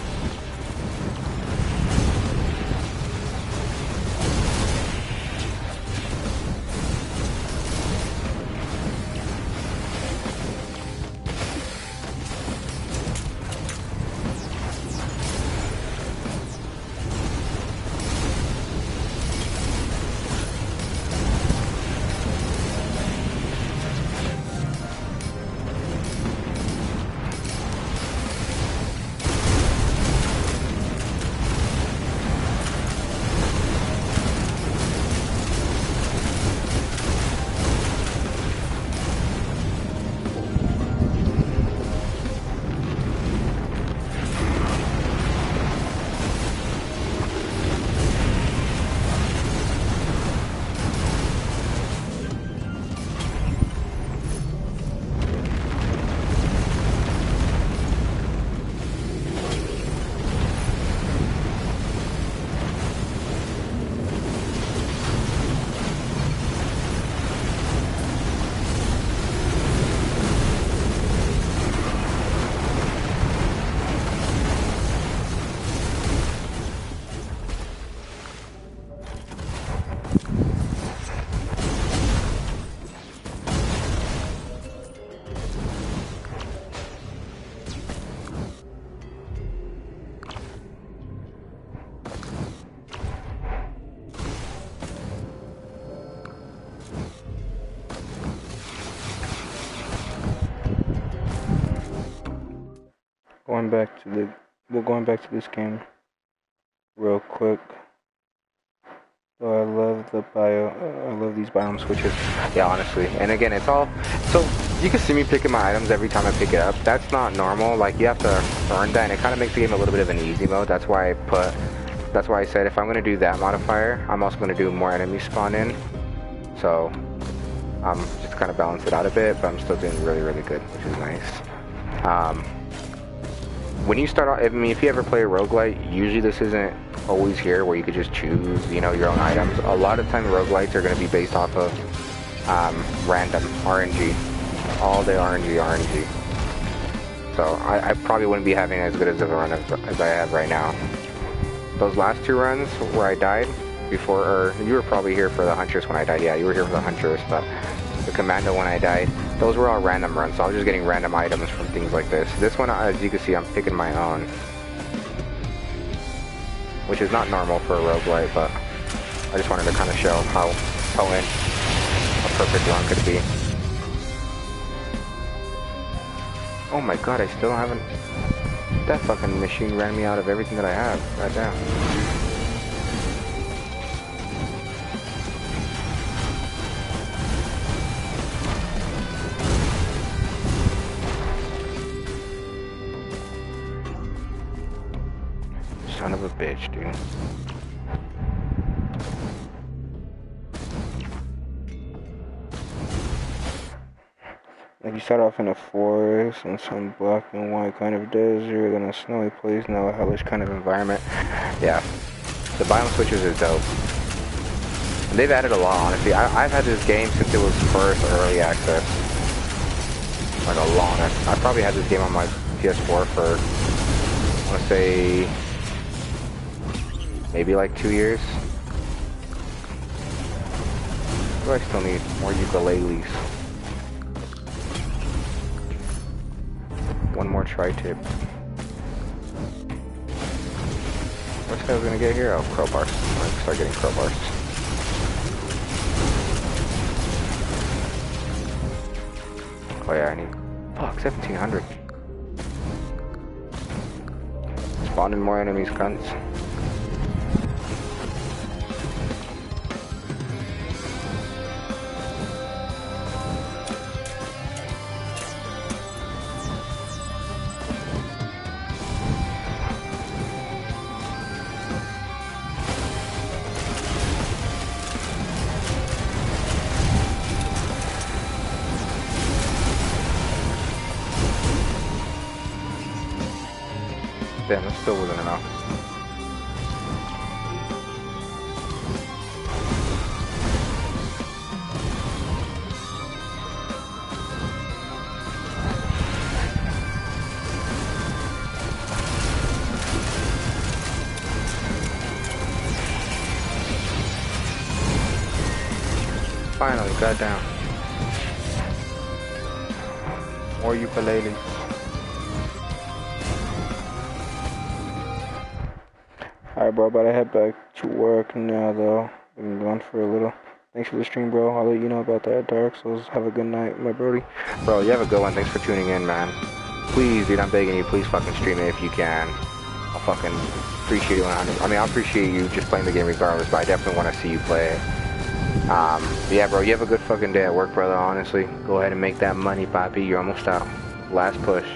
Going back to this game real quick. So I love these biome switches. Yeah, honestly. And again, it's all, so you can see me picking my items every time I pick it up. That's not normal. Like, you have to earn that, and it kind of makes the game a little bit of an easy mode. That's why I said if I'm going to do that modifier, I'm also going to do more enemies spawn in. So, just kind of balance it out a bit, but I'm still doing really, really good, which is nice. When you start off, I mean, if you ever play a roguelite, usually this isn't always here where you could just choose, you know, your own items. A lot of times roguelites are going to be based off of random RNG. All day RNG. So I probably wouldn't be having as good as a run as I have right now. Those last two runs where I died before, or you were probably here for the Huntress when I died. Yeah, you were here for the Huntress, but the Commando when I died, those were all random runs, so I was just getting random items from things like this. This one, as you can see, I'm picking my own, which is not normal for a roguelite, but I just wanted to kind of show how potent a perfect run could be. Oh my god, I still haven't... That fucking machine ran me out of everything that I have. God damn. Son of a bitch, dude. Like, you start off in a forest and some black and white kind of desert, then a snowy place, now a hellish kind of environment. Yeah. The biome switches are dope. And they've added a lot, honestly. I've had this game since it was first early access. Like a long... I probably had this game on my PS4 for, I want to say, maybe like 2 years. Do I still need more ukuleles? One more tri-tip. What's I was gonna get here? Oh, crowbars. I'm gonna start getting crowbars. Oh yeah, I need... Fuck, 1700. Spawning more enemies, cunts. Damn, that still wasn't enough. Finally, goddamn. More ukuleles. Alright, bro, about to head back to work now, though. Been gone for a little. Thanks for the stream, bro. I'll let you know about that, Dark Souls. Have a good night, my brody. Bro, you have a good one. Thanks for tuning in, man. Please, dude, I'm begging you, please fucking stream it if you can. I'll fucking appreciate it. I mean, I appreciate you just playing the game regardless, but I definitely want to see you play it. Yeah, bro, you have a good fucking day at work, brother, honestly. Go ahead and make that money, Papi. You're almost out. Last push.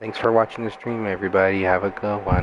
Thanks for watching the stream, everybody. Have a good one.